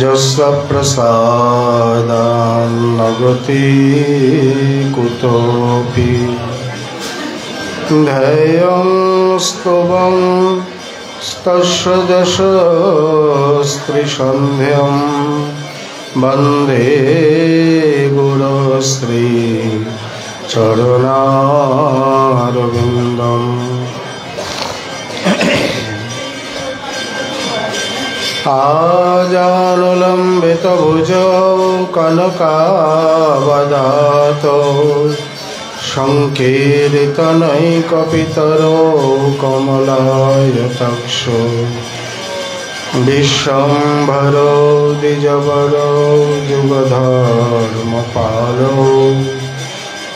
यस्य प्रसादान्न गति कुतोऽपि ध्येयं स्तुवं तस्य दशस्त्रिसन्ध्यं वन्दे गुरुश्री चरणारविन्दम्। आजानुलम्बितभुजौ कनकावदातो संकीर्तनैकपितरो कमलायताक्षो विश्वम्भरो द्विजवरो युगधर्मपालो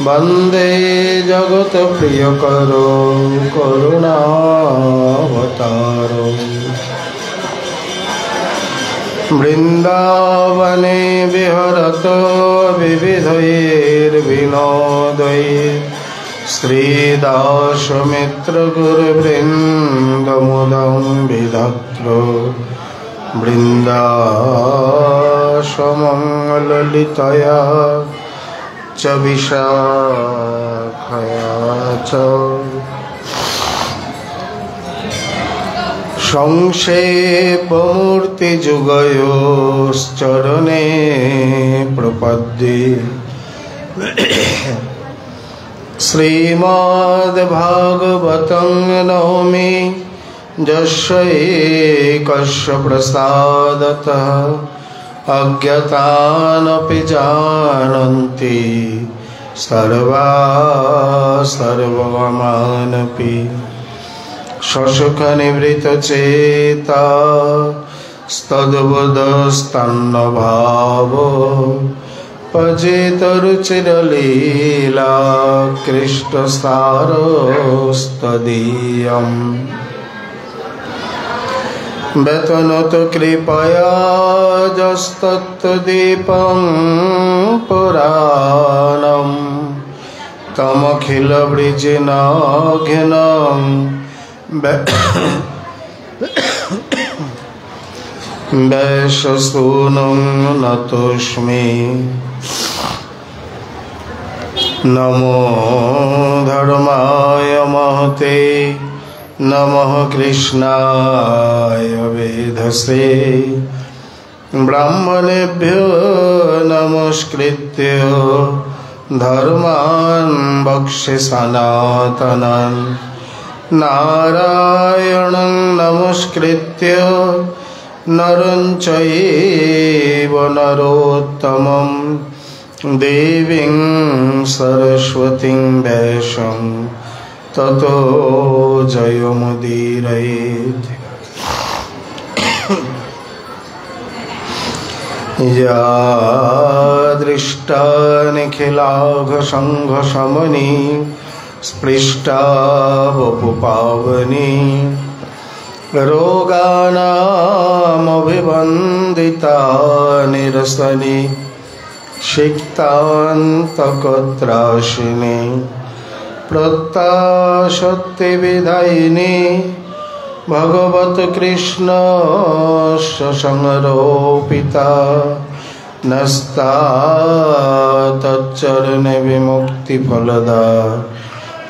वन्दे जगत्प्रियकरो करुणावतारो। वृन्दावने विहरतो विविधैर्विनोदैः श्रीदासमित्रगुरुवृन्दमुदं विधत्रो वृन्दाश्रमं ललितया च विशाखया च संक्षेपमूर्तिजुगयोश्चरणे प्रपद्ये श्रीमद्भागवतं नौमि यस्यैकस्य प्रसादतः अज्ञातानपि जानन्ति सर्वमानपि शशुकनिवृतचेता स्तद्वदस्तन्नभावो पजेतरुचिरलीला कृष्णसारोस्तदीयम्। वेतनोतु कृपया यस्तत्तदीपं पुराणं तमखिलवृजिनाघ्नं वैश्यसूनुं नतोऽस्मि। नमो धर्माय महते नमः कृष्णाय वेधसे ब्राह्मणेभ्यो नमस्कृत्य धर्मान् वक्ष्ये सनातनान् नारायणं नमस्कृत्य नरं चैव नरोत्तमं देवीं सरस्वतीं व्यासं ततो जयमुदीरयेत्। या दृष्टा निखिलाघसङ्घशमनी स्पृष्टा वपुपावनी रोगानामभिवन्दिता निरसनी सिक्तान्तकत्राशिनी प्रत्याशक्तिविधायिनी भगवत् कृष्ण संरोपिता नस्ता तच्चरणे विमुक्तिफलदा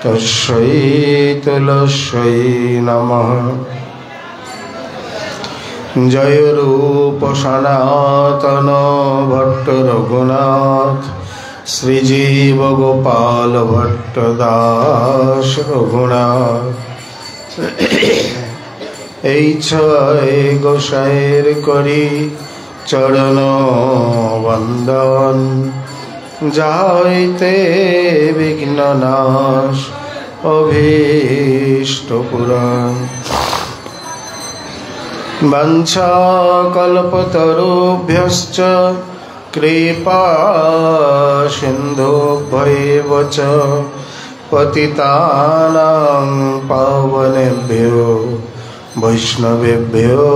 तस्यै तुलस्यै नमः। जय रूप सनातन भट्ट रघुनाथ श्रीजीव गोपाल भट्ट दास रघुनाथ। এই ছয় গোসাইয়ের করি চরণ বন্দন যাইতে বিঘ্ন নাশ অভীষ্ট পুরাণ। বাঞ্ছা কল্পতরুভ্যশ্চ কৃপা সিন্ধুভ্যৈব চ পতিতানাং পাবনেভ্यो वैष्णवेभ्यो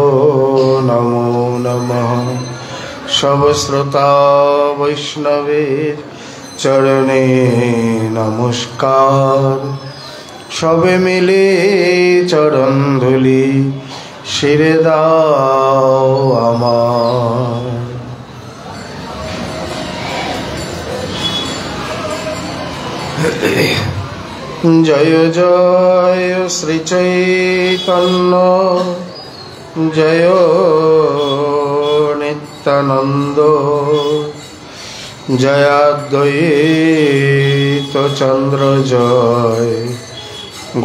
नमो नमः। सब श्रोता वैष्णवे चरणे नमस्कार। सबे मिले चरण धूलि शिरे दाओ জয় জয় শ্রী চৈতন্য জয় নিত্যানন্দ জয়াদ্বৈত চন্দ্র জয়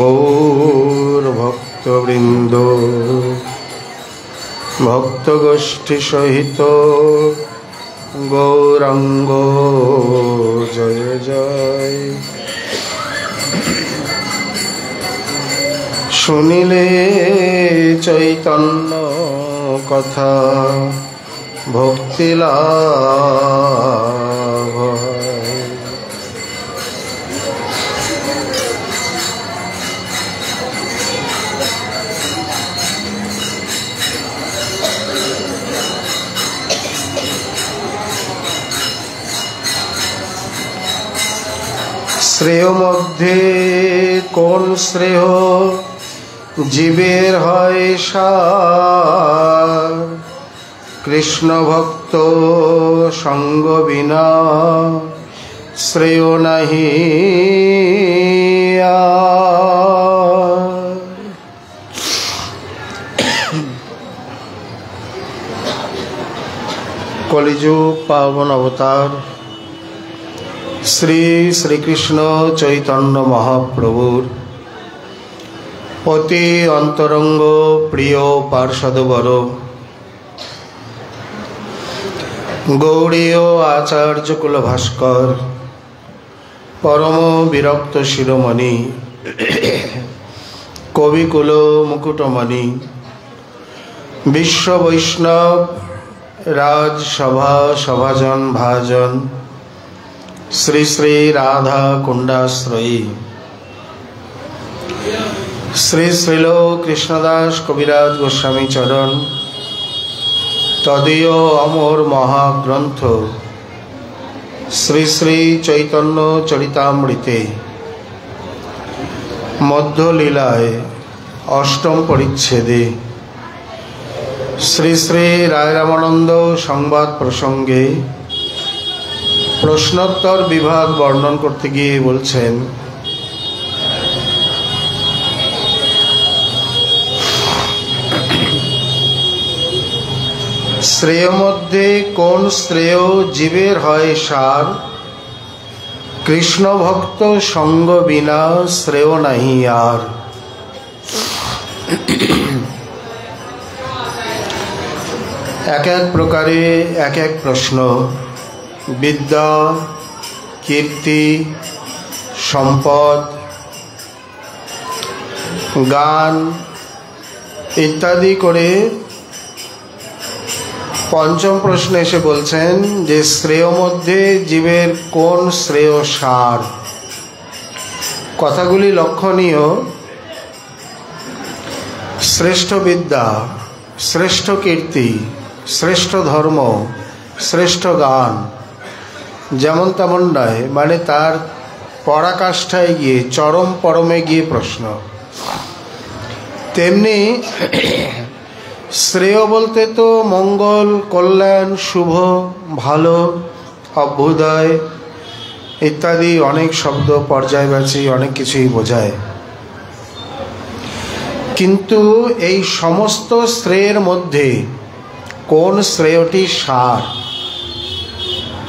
গৌর ভক্তবৃন্দ ভক্তগোষ্ঠী সহিত গৌরাঙ্গ জয় জয়। শুনিলে চৈতন্য কথা ভক্তি লাভ হয়। শ্রেয় মধ্যে কোন শ্রেয় জীবের হয় সার, কৃষ্ণ ভক্ত সঙ্গ বিনা শ্রেয় নাহি আর। কলিযুগ পাবন অবতার শ্রী শ্রীকৃষ্ণ চৈতন্য মহাপ্রভুর অতি অন্তরঙ্গ প্রিয় পার্ষদবর গৌড়ীয় আচার্যকুল ভাস্কর পরম বিরক্ত শিরোমণি কবিকুল মুকুটমণি বিশ্ব বৈষ্ণব রাজসভা সভাজন ভাজন শ্রী শ্রী রাধা কুণ্ডাশ্রয়ী শ্রী শ্রীল কৃষ্ণদাস কবিরাজ গোস্বামী চরণ তদীয় অমর মহাগ্রন্থ শ্রী শ্রী চৈতন্য চরিতামৃতে মধ্যলীলায় অষ্টম পরিচ্ছেদে শ্রী শ্রী রায় রামানন্দ সংবাদ প্রসঙ্গে প্রশ্নোত্তর বিভাগ বর্ণন করতে গিয়ে বলছেন, শ্রেয় মধ্যে কোন শ্রেয় জীবের হয় সার, কৃষ্ণ ভক্ত সঙ্গ বিনা শ্রেয় নাহি আর। এক এক প্রকারে এক এক প্রশ্ন। বিদ্যা, কীর্তি, সম্পদ, গান ইত্যাদি করে পঞ্চম প্রশ্নে এসে বলছেন যে শ্রেয় মধ্যে জীবের কোন শ্রেয় সার। কথাগুলি লক্ষণীয়। শ্রেষ্ঠ বিদ্যা, শ্রেষ্ঠ কীর্তি, শ্রেষ্ঠ ধর্ম, শ্রেষ্ঠ গান যেমন তেমন নয়, মানে তার পরাকাষ্ঠায় গিয়ে চরম পরমে গিয়ে প্রশ্ন। তেমনি শ্রেয় বলতে তো মঙ্গল, কল্যাণ, শুভ, ভালো, অভ্যুদয় ইত্যাদি অনেক শব্দ পর্যায়বাচী অনেক কিছুই বোঝায়। কিন্তু এই সমস্ত শ্রেয়ের মধ্যে কোন শ্রেয়টি সার,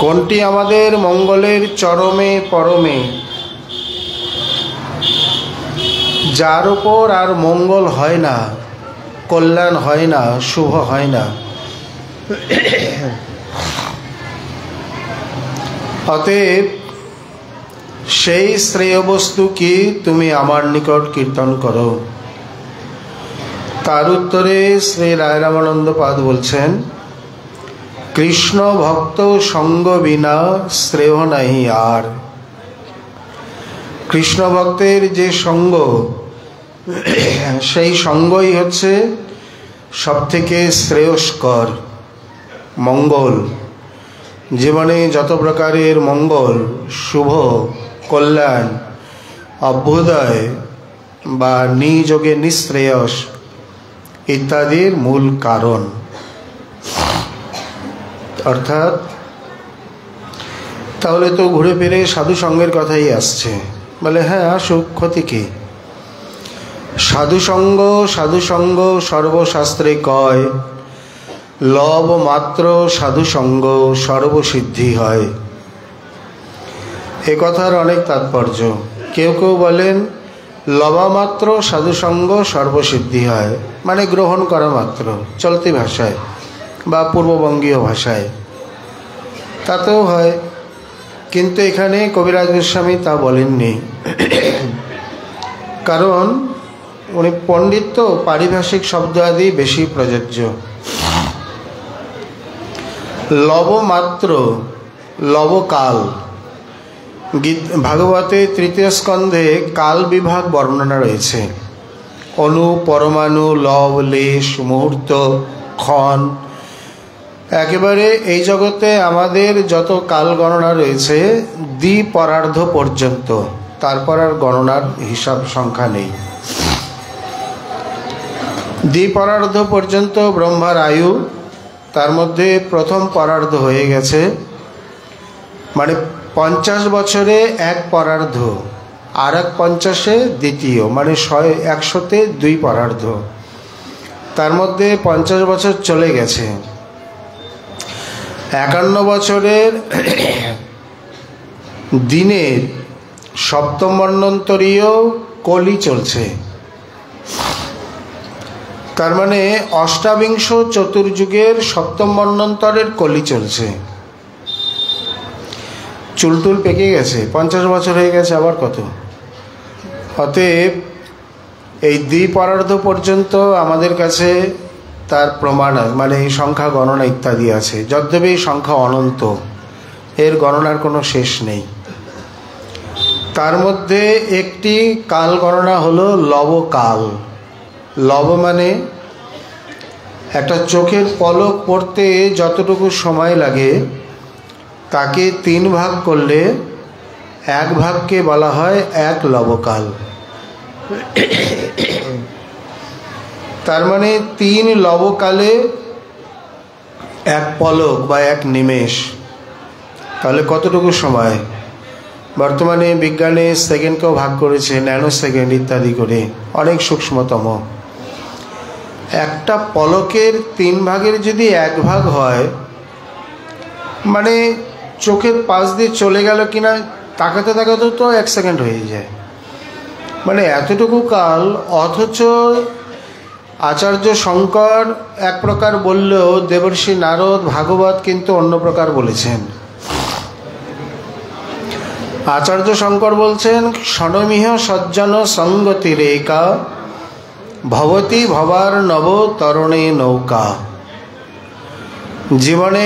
কোনটি আমাদের মঙ্গলের চরমে পরমে, যার উপর আর মঙ্গল হয় না, কল্যাণ হয় না, শুভ হয় না। অতএব সেই শ্রেয় বস্তু কি তুমি আমার নিকট কীর্তন করো। তার উত্তরে শ্রী রায় রামানন্দ পাদ বলছেন, কৃষ্ণ ভক্ত সঙ্গ বিনা শ্রেয় নাহি আর। কৃষ্ণ ভক্তের যে সঙ্গ, সেই সঙ্গই হচ্ছে সবথেকে শ্রেয়স্কর মঙ্গল। জীবনে যত প্রকারের মঙ্গল, শুভ, কল্যাণ, অভ্যুদয় বা নিযোগে নিঃশ্রেয়স ইত্যাদির মূল কারণ। অর্থাৎ তাহলে তো ঘুরে ফিরে সাধু সঙ্গের কথাই আসছে। বলে হ্যাঁ আসুক, ক্ষতি কি? সাধুসঙ্গ সাধুসঙ্গ সর্বশাস্ত্রে কয়, লব মাত্র সাধুসঙ্গ সর্বসিদ্ধি হয়। এ কথার অনেক তাৎপর্য। কেউ কেউ বলেন লবামাত্র সাধুসঙ্গ সর্বসিদ্ধি হয়, মানে গ্রহণ করা মাত্র, চলতি ভাষায় বা পূর্ববঙ্গীয় ভাষায়, তাতেও হয়। কিন্তু এখানে কবিরাজ গোস্বামী তা বলেননি, কারণ উনি পণ্ডিত তো, পারিভাষিক শব্দ আদি বেশি প্রযোজ্য। লবমাত্র, লবকাল, ভাগবতে তৃতীয় স্কন্ধে কাল বিভাগ বর্ণনা রয়েছে। অণু, পরমাণু, লব, লেশ, মুহূর্ত, ক্ষণ, একেবারে এই জগতে আমাদের যত কাল গণনা রয়েছে দ্বিপরার্ধ পর্যন্ত, তারপর আর গণনার হিসাব সংখ্যা নেই। দ্বিপরার্ধ পর্যন্ত ব্রহ্মার আয়ু, তার মধ্যে প্রথম পরার্ধ হয়ে গেছে, মানে 50 বছরে এক পরার্ধ, আর এক 50-এ দ্বিতীয়, মানে 100-তে 2 পরার্ধ, তার মধ্যে 50 বছর চলে গেছে। 51 বছরের দিনের সপ্তম মন্বন্তরীয় কলি চলছে, তার মানে অষ্টাবিংশ চতুর্যুগের সপ্তম মন্বন্তরের কলি চলছে। চুলটুল পেকে গেছে, 50 বছর হয়ে গেছে, আবার কত? অতএব এই দ্বিপরার্ধ পর্যন্ত আমাদের কাছে তার প্রমাণ, মানে এই সংখ্যা গণনা ইত্যাদি আছে। যদ্যপি এই সংখ্যা অনন্ত, এর গণনার কোনো শেষ নেই। তার মধ্যে একটি কাল গণনা হলো লবকাল। লব মানে একটা চোখের পলক পড়তে যতটুকু সময় লাগে তাকে 3 ভাগ করলে এক ভাগকে বলা হয় এক লবকাল। তার মানে 3 লবকালে এক পলক বা এক নিমেষ, তাহলে কতটুকু সময়? বর্তমানে বিজ্ঞানে সেকেন্ডকেও ভাগ করেছে, ন্যানো সেকেন্ড ইত্যাদি করে, অনেক সূক্ষ্মতম। একটা পলকের 3 ভাগের যদি 1 ভাগ হয়, মানে চোখের পাশ দিয়ে চলে গেল কিনা তাকাতে তাকাতে তো 1 সেকেন্ড হয়ে যায়, মানে এতটুকু কাল। অথচ আচার্য শঙ্কর এক প্রকার বললেও দেবর্ষি নারদ, ভাগবত কিন্তু অন্য প্রকার বলেছেন। আচার্য শঙ্কর বলছেন, ক্ষণমিহ সজ্জন সঙ্গতিরেকা ভবতি ভবার নব তরণে নৌকা। জীবনে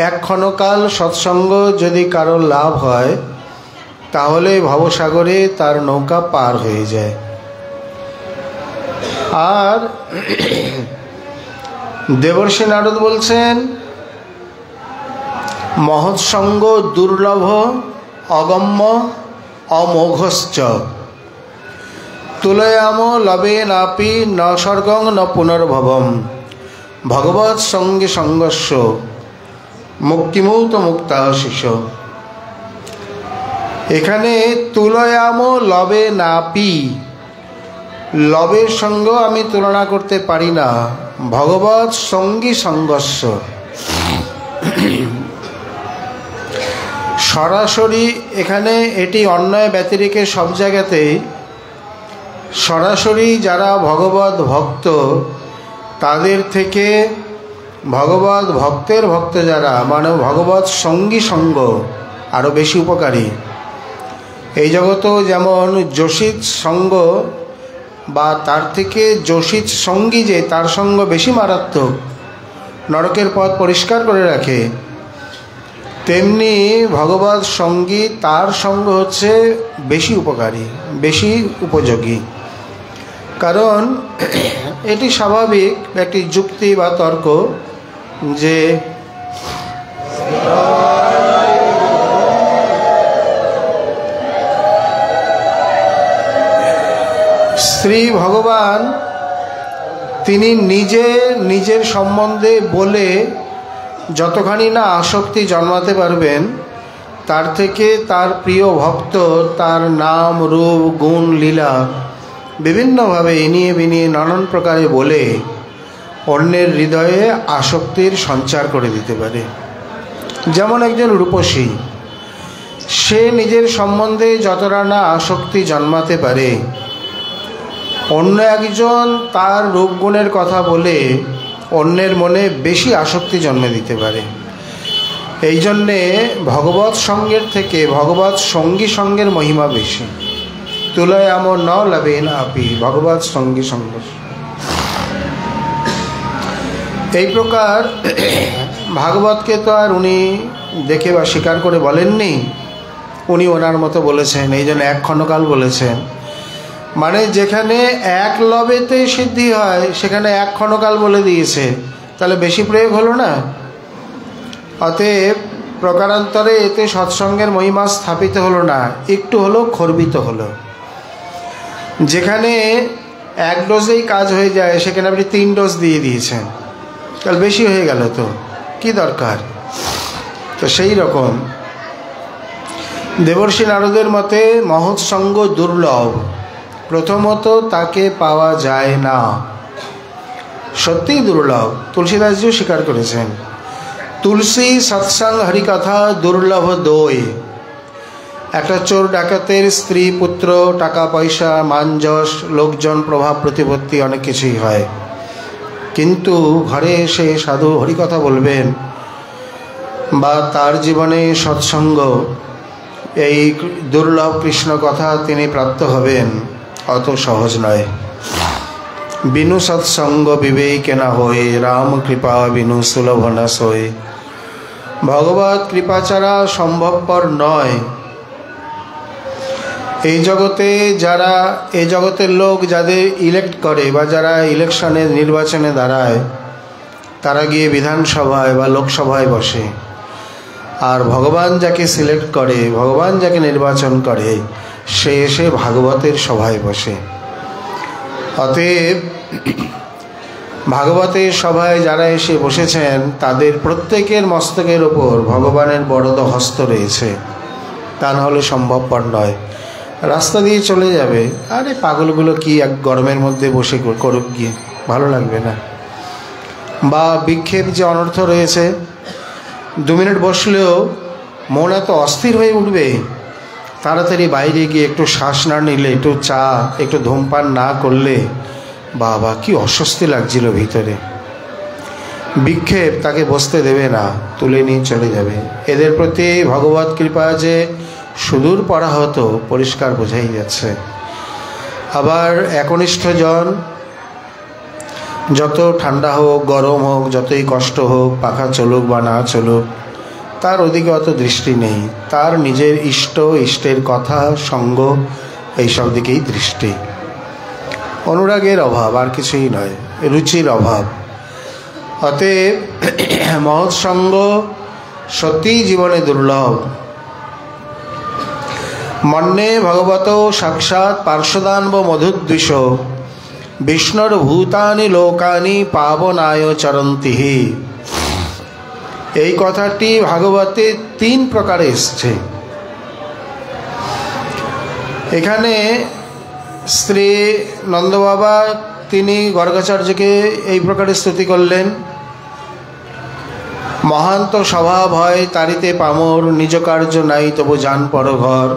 এক ক্ষণকাল সৎসঙ্গ যদি কারো লাভ হয়, তাহলে ভবসাগরে তার নৌকা পার হয়ে যায়। আর দেবর্ষি নারদ বলছেন, মহৎসঙ্গ দুর্লভ অগম্য অমোঘশ্চ তুলয়াম লবে নাপি ন স্বর্গং ন পুনর্ভবম ভগবৎ সঙ্গে সঙ্গস্য মুক্তিমূত মুক্তাশিষ। এখানে তুলয়াম লবে নাপি, লবের সঙ্গে আমি তুলনা করতে পারি না, ভগবৎ সঙ্গী সঙ্গস্য। সরাসরি এখানে এটি অন্যায় ব্যতিরেকে সব জায়গাতেই সরাসরি যারা ভগবত ভক্ত, তাদের থেকে ভগবত ভক্তের ভক্ত যারা, মানে ভগবত সঙ্গী সঙ্গ আরও বেশি উপকারী। এই জগতেও যেমন যোষিত সঙ্গ বা তার থেকে যোষিত সঙ্গী যে তার সঙ্গ বেশি মারাত্মক, নরকের পথ পরিষ্কার করে রাখে, তেমনি ভগবত সঙ্গী তার সঙ্গ হচ্ছে বেশি উপকারী, বেশি উপযোগী। কারণ এটি স্বাভাবিক একটি যুক্তি বা তর্ক যে শ্রী ভগবান তিনি নিজে নিজের সম্বন্ধে বলে যতখানি না আসক্তি জন্মাতে পারবেন, তার থেকে তার প্রিয় ভক্ত তার নাম রূপ গুণ লীলা বিভিন্নভাবে এনিয়ে বিনিয়ে নানান প্রকারে বলে অন্যের হৃদয়ে আসক্তির সঞ্চার করে দিতে পারে। যেমন একজন রূপসী, সে নিজের সম্বন্ধে যতটা না আসক্তি জন্মাতে পারে, অন্য একজন তার রূপগুণের কথা বলে অন্যের মনে বেশি আসক্তি জন্মে দিতে পারে। এই জন্যে ভগবৎ সঙ্গের থেকে ভগবৎ সঙ্গী সঙ্গের মহিমা বেশি। তুলয় আমর ন লাভে না আপি ভগবৎ সঙ্গী সঙ্গ। এই প্রকার ভাগবতকে তো আর উনি দেখে বা স্বীকার করে বলেননি, উনি ওনার মতো বলেছেন, এই জন্য এক ক্ষণকাল বলেছেন। মানে যেখানে এক লবেতে সিদ্ধি হয় সেখানে এক ক্ষণকাল বলে দিয়েছে, তাহলে বেশি প্রয়োগ হলো না। অতএব প্রকারান্তরে এতে সৎসঙ্গের মহিমা স্থাপিত হলো না, একটু হলো খর্বিত হলো। যেখানে এক ডোজেই কাজ হয়ে যায় সেখানে আপনি 3 ডোজ দিয়ে দিয়েছেন, তাহলে বেশি হয়ে গেল, তো কি দরকার। তো সেই রকম দেবর্ষি নারদের মতে মহৎসঙ্গ দুর্লভ। প্রথমত তাকে পাওয়া যায় না, সত্যিই দুর্লভ। তুলসীদাসজিও স্বীকার করেছেন, তুলসী সৎসঙ্গ হরিকথা দুর্লভ দই। একটা চোর ডাকাতের স্ত্রী পুত্র টাকা পয়সা মান যশ লোকজন প্রভাব প্রতিপত্তি অনেক কিছুই হয়, কিন্তু ঘরে এসে সাধু হরিকথা বলবেন বা তার জীবনে সৎসঙ্গ এই দুর্লভ কৃষ্ণ কথা তিনি প্রাপ্ত হবেন অত সহজ নয়। বিনু সৎসঙ্গ বিবেকে না হয়ে রাম কৃপা বিনু সুলভ না সয়ে। ভগবত কৃপা ছাড়া সম্ভবপর নয়। এই জগতে যারা এই জগতের লোক যাদের ইলেক্ট করে বা যারা ইলেকশনে নির্বাচনে দাঁড়ায়, তারা গিয়ে বিধানসভায় বা লোকসভায় বসে, আর ভগবান যাকে সিলেক্ট করে, ভগবান যাকে নির্বাচন করে, সে এসে ভাগবতের সভায় বসে। অতএব ভাগবতের সভায় যারা এসে বসেছেন তাদের প্রত্যেকের মস্তকের ওপর ভগবানের বরদ হস্ত রয়েছে, তা নাহলে সম্ভবপর নয়। রাস্তা দিয়ে চলে যাবে, আরে পাগলগুলো কি এক গরমের মধ্যে বসে করুক গিয়ে, ভালো লাগবে না। বা বিক্ষেপ যে অনর্থ রয়েছে, 2 মিনিট বসলেও মন এত অস্থির হয়ে উঠবে, তাড়াতাড়ি বাইরে গিয়ে একটু শ্বাস না নিলে, একটু চা একটু ধূমপান না করলে বাবা কি অস্বস্তি লাগছিল ভিতরে। বিক্ষেপ তাকে বসতে দেবে না, তুলে নিয়ে চলে যাবে। এদের প্রতি ভগবত কৃপা যে সুদূর পড়া হতো পরিষ্কার বোঝাই যাচ্ছে। আবার একনিষ্ঠ জন যত ঠান্ডা হোক গরম হোক যতই কষ্ট হোক, পাখা চলুক বা না চলুক, তার ওদিকে অত দৃষ্টি নেই। তার নিজের ইষ্টের কথা সঙ্গ এইসব দিকেই দৃষ্টি। অনুরাগের অভাব, আর কিছুই নয়, রুচির অভাব। অতএব মহৎ সঙ্গ সত্যিই জীবনে দুর্লভ। মন্যে ভগবত সাক্ষাৎ পার্শ্বদানব মধুদ্বিষ বিষ্ণুর ভূতানি লোকানি পাবনায় চরন্তিহি। এই কথাটি ভাগবতে 3 প্রকারে এসছে। এখানে শ্রী নন্দবাবা তিনি গর্গাচার্যকে এই প্রকারে স্তুতি করলেন, মহান্ত স্বভাব হয় তারিতে পামর, নিজ কার্য নাই তবু যান পরঘর।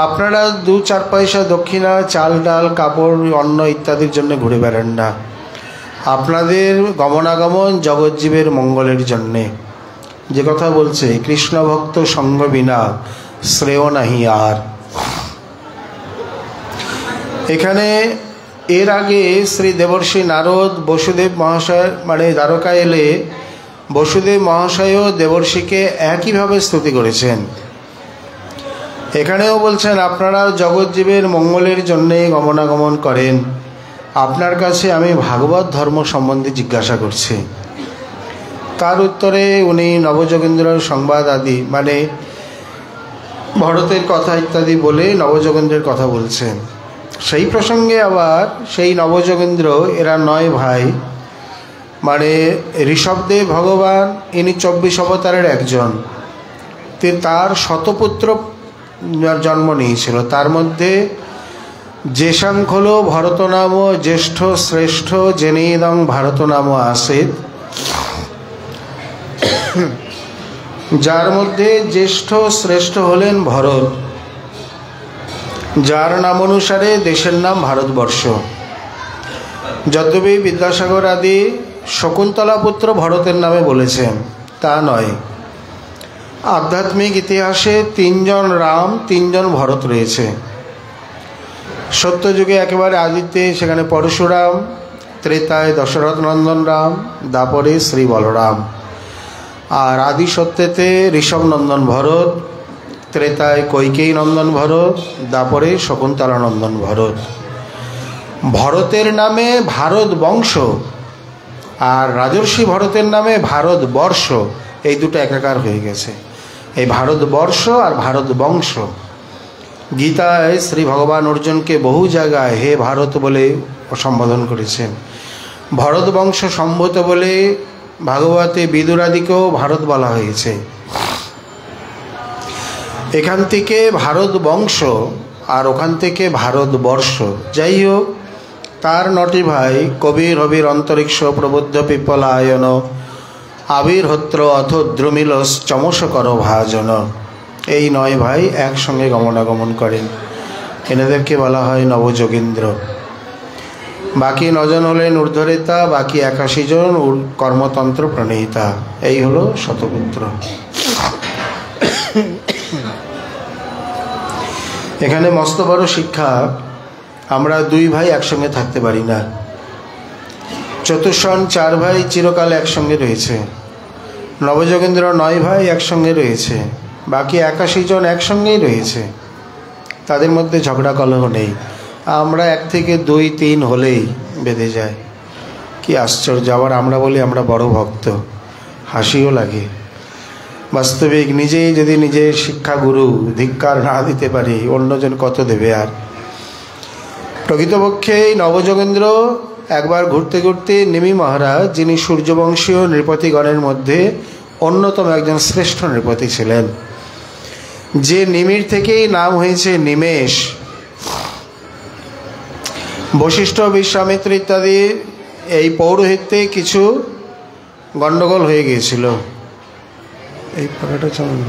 আপনারা 2-4 পয়সা দক্ষিণা, চাল ডাল কাপড় অন্ন ইত্যাদির জন্য ঘুরে বেড়ান না, আপনাদের গমনাগমন জগজ্জীবের মঙ্গলের জন্যে। যে কথা বলছে কৃষ্ণ ভক্ত সঙ্গ বিনা শ্রেয় নাহি আর। এখানে এর আগে শ্রী দেবর্ষি নারদ বসুদেব মহাশয় মানে দ্বারকা এলে বসুদেব মহাশয়ও দেবর্ষিকে একইভাবে স্তুতি করেছেন। এখানেও বলছেন আপনারা জগৎজীবের মঙ্গলের জন্যেই গমনাগমন করেন, আপনার কাছে আমি ভাগবত ধর্ম সম্বন্ধে জিজ্ঞাসা করছি। তার উত্তরে উনি নবযোগেন্দ্রের সংবাদ আদি মানে ভরতের কথা ইত্যাদি বলে নবযোগেন্দ্রের কথা বলছেন। সেই প্রসঙ্গে আবার সেই নবযোগেন্দ্র এরা 9 ভাই, মানে ঋষভদেব ভগবান ইনি 24 অবতারের একজন। তার শতপুত্র জন্ম নিয়েছিল। তার মধ্যে যেসাংখ হল ভরত নাম জ্যেষ্ঠ শ্রেষ্ঠ জেনেদং ভারত নাম আসেদ, যার মধ্যে জ্যেষ্ঠ শ্রেষ্ঠ হলেন ভরত, যার নাম অনুসারে দেশের নাম ভারতবর্ষ। যদ্যপি বিদ্যাসাগর আদি শকুন্তলা পুত্র ভরতের নামে বলেছেন, তা নয়। আধ্যাত্মিক ইতিহাসে 3 জন রাম 3 জন ভরত রয়েছে। সত্যযুগে একেবারে আদিতে সেখানে পরশুরাম, ত্রেতায় দশরথ নন্দন রাম, দাপরে শ্রী বলরাম। আর আদি সত্যেতে ঋষভ নন্দন ভরত, ত্রেতায় কৈকেয়ী নন্দন ভরত, দাপরে শকুন্তলা নন্দন ভরত। ভরতের নামে ভারত বংশ আর রাজর্ষি ভরতের নামে ভারতবর্ষ, এই দুটো একাকার হয়ে গেছে। এই ভারতবর্ষ আর ভারত বংশ, গীতায় শ্রী ভগবান অর্জুনকে বহু জায়গায় হে ভারত বলে সম্বোধন করেছেন। ভরত বংশ সম্ভূত বলে ভাগবতে বিদুরাদিকেও ভারত বলা হয়েছে। এখান থেকে ভারত বংশ আর ওখান থেকে ভারতবর্ষ। যাই হোক, তার 9টি ভাই কবির হবির অন্তরিক্ষ প্রবুদ্ধ পিপলায়ন আবির্হোত্র অথ দ্রুমিলস চমসকর ভাজন। এই 9 ভাই একসঙ্গে গমনাগমন করেন। এনাদেরকে বলা হয় নবযোগীন্দ্র। বাকি 9 জন হলেন ঊর্ধ্বরেতা, বাকি 81 জন কর্মতন্ত্র প্রণেতা। এই হলো শতপুত্র। এখানে মস্ত বড় শিক্ষা, আমরা 2 ভাই একসঙ্গে থাকতে পারি না। চতুষ্ষণ 4 ভাই চিরকাল একসঙ্গে রয়েছে। নবযোগেন্দ্র 9 ভাই একসঙ্গে রয়েছে, বাকি 81 জন একসঙ্গেই রয়েছে। তাদের মধ্যে ঝগড়া কলহ নেই। আমরা 1 থেকে 2 3 হলেই বেঁধে যায়। কি আশ্চর্য! আবার আমরা বলি আমরা বড় ভক্ত, হাসিও লাগে। বাস্তবিক নিজেই যদি নিজের শিক্ষাগুরু ধিক্কার না দিতে পারি, অন্যজন কত দেবে। আর প্রকৃতপক্ষে নবযোগেন্দ্র একবার ঘুরতে ঘুরতে নিমি মহারাজ, যিনি সূর্যবংশীয় নৃপতিগণের মধ্যে অন্যতম একজন শ্রেষ্ঠ নৃপতি ছিলেন, যে নিমির থেকেই নাম হয়েছে নিমেষ। বশিষ্ঠ বিশ্বামিত্র ইত্যাদি এই পৌরোহিত্যে কিছু গণ্ডগোল হয়ে গিয়েছিল। এই পাখাটা চলুন।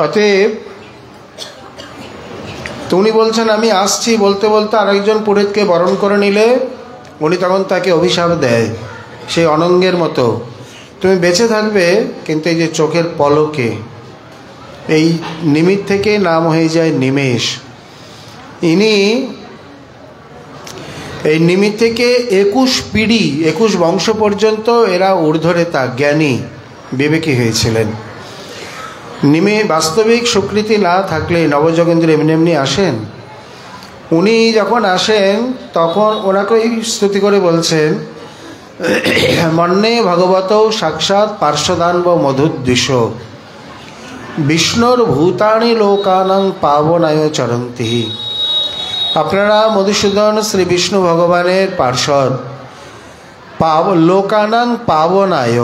অতএব উনি বলছেন আমি আসছি, বলতে বলতে আরেকজন পুরোহিতকে বরণ করে নিলে উনি তখন তাকে অভিশাপ দেয় সেই অনঙ্গের মতো, তুমি বেঁচে থাকবে কিন্তু এই যে চোখের পলকে। এই নিমিত থেকে নাম হয়ে যায় নিমেষ। ইনি এই নিমিত থেকে 21 পিঢ়ি 21 বংশ পর্যন্ত এরা ঊর্ধ্বরেতা জ্ঞানী বিবেকী হয়েছিলেন। নিমে বাস্তবিক স্বীকৃতি না থাকলে নবযোগেন্দ্র এমনি এমনি আসেন। উনি যখন আসেন তখন ওনাকেই স্তুতি করে বলছেন, মন্যে ভগবত সাক্ষাৎ পার্শ্বদানব মধুদ্দিশ বিষ্ণুর ভূতানি লোকানাং পাবনায় চরন্তি। আপনারা মধুসূদন শ্রী বিষ্ণু ভগবানের পার্শ্বদ, লোকানাং পাবনায়,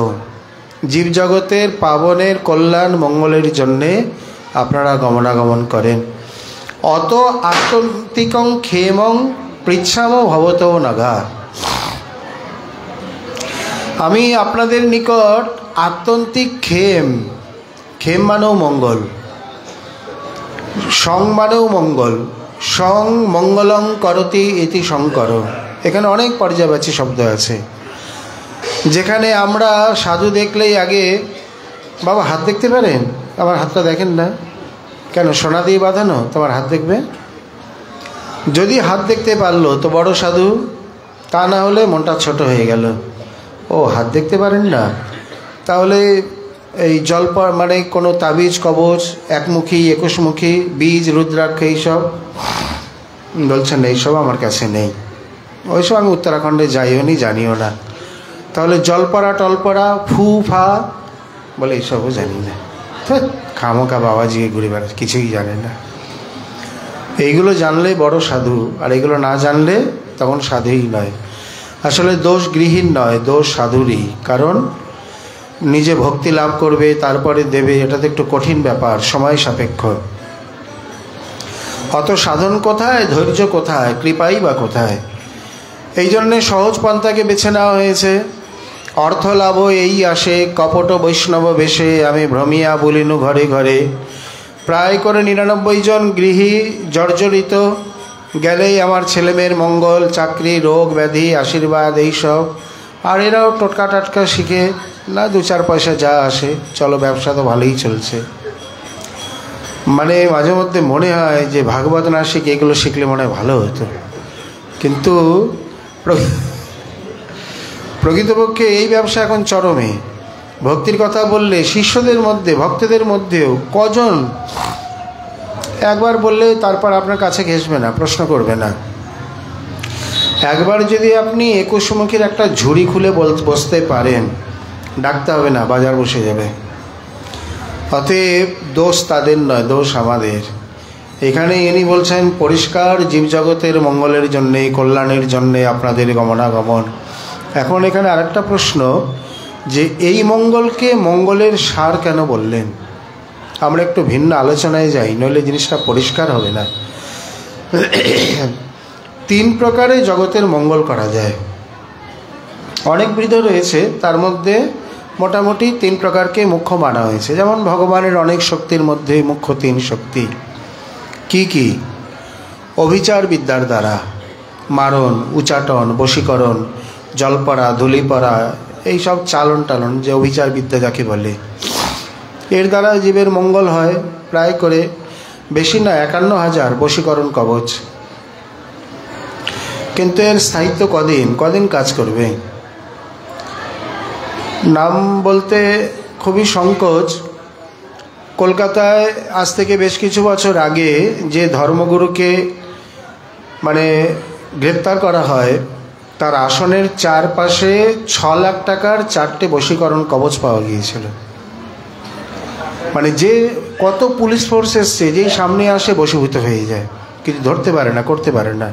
জীবজগতের পাবনের কল্যাণ মঙ্গলের জন্যে আপনারা গমনাগমন করেন। অত আত্যন্তিকং ক্ষেমং পৃচ্ছাম ভবত নাগা। আমি আপনাদের নিকট আত্যন্তিক ক্ষেম, ক্ষেম মানেও মঙ্গল, সং মানেও মঙ্গল, সং মঙ্গলং করতি ইতি শঙ্কর। এখানে অনেক পর্যায়বাচী শব্দ আছে। যেখানে আমরা সাধু দেখলেই আগে, বাবা হাত দেখতে পারেন? আমার হাতটা দেখেন না কেন? সোনা দিয়ে বাঁধানো, তোমার হাত দেখবে। যদি হাত দেখতে পারলো তো বড় সাধু, তা না হলে মনটা ছোট হয়ে গেল। ও হাত দেখতে পারেন না, তাহলে এই জল্প মানে কোনো তাবিজ কবচ, একমুখী 21মুখী বীজ রুদ্রাক্ষ এইসব বলছেন, এইসব আমার কাছে নেই। ওইসব আমি উত্তরাখণ্ডে যাইও নি, জানিও না। তাহলে জলপরা টলপরা ফু ফা বলে এইসবও জানি না। খামোকা বাবাজি ঘুরে বেড়াচ্ছে, কিছুই জানে না। এইগুলো জানলে বড় সাধু, আর এগুলো না জানলে তখন সাধুই নয়। আসলে দোষ গৃহীর নয়, দোষ সাধুরই। কারণ নিজে ভক্তি লাভ করবে তারপরে দেবে, এটা তো একটু কঠিন ব্যাপার, সময় সাপেক্ষ। অত সাধন কোথায়, ধৈর্য কোথায়, কৃপাই বা কোথায়? এই জন্যে সহজ পন্থাকে বেছে নেওয়া হয়েছে। অর্থ লাভ এই আসে, কপট বৈষ্ণব বেশে আমি ভ্রমিয়া বলিনু ঘরে ঘরে। প্রায় করে 99 জন গৃহী জর্জরিত, গেলেই আমার ছেলেমেয়ের মঙ্গল, চাকরি, রোগ ব্যাধি, আশীর্বাদ, এইসব। আর এরাও টোটকা টাটকা শিখে না, 2-4 পয়সা যা আসে, চলো ব্যবসা তো ভালোই চলছে। মানে মাঝে মধ্যে মনে হয় যে ভাগবত না শিখে এগুলো শিখলে মনে হয় ভালো হতো, কিন্তু প্রকৃতপক্ষে এই ব্যবসা এখন চরমে। ভক্তির কথা বললে শিষ্যদের মধ্যে, ভক্তদের মধ্যেও কজন একবার বললে তারপর আপনার কাছে ঘেঁষবে না, প্রশ্ন করবে না। একবার যদি আপনি 21 মুখের একটা ঝুড়ি খুলে বসতে পারেন, ডাকতে হবে না, বাজার বসে যাবে। অতএব দোষ তাদের নয়, দোষ আমাদের। এখানে ইনি বলছেন পরিষ্কার জীবজগতের মঙ্গলের জন্যে, কল্যাণের জন্যে আপনাদের গমনাগমন। এখন এখানে আরেকটা প্রশ্ন, যে এই মঙ্গলকে মঙ্গলের সার কেন বললেন? আমরা একটু ভিন্ন আলোচনায় যাই, নইলে জিনিসটা পরিষ্কার হবে না। 3 প্রকারে জগতের মঙ্গল করা যায়। অনেক বিধ রয়েছে, তার মধ্যে মোটামুটি 3 প্রকারকে মুখ্য মানা হয়েছে। যেমন ভগবানের অনেক শক্তির মধ্যে মুখ্য 3 শক্তি। কি কি? অভিচার বিদ্যার দ্বারা মারণ, উচাটন, বশীকরণ, জলপরা, ধুলিপরা, এইসব চালন টালন, যে অভিচার বিদ্যা যাকে বলে, এর দ্বারা জীবের মঙ্গল হয়। প্রায় করে বেশি না 51,000 বশীকরণ কবচ। কিন্তু এর স্থায়িত্ব কদিন কাজ করবে? নাম বলতে খুবই সংকোচ। কলকাতায় আজ থেকে বেশ কিছু বছর আগে যে ধর্মগুরুকে মানে গ্রেপ্তার করা হয়, তার আসনের চারপাশে 6 লাখ টাকার 4টে বশীকরণ কবচ পাওয়া গিয়েছিল। মানে যে কত পুলিশ ফোর্স এসছে, যেই সামনে আসে বশীভূত হয়ে যায়, কিছু ধরতে পারে না, করতে পারে না।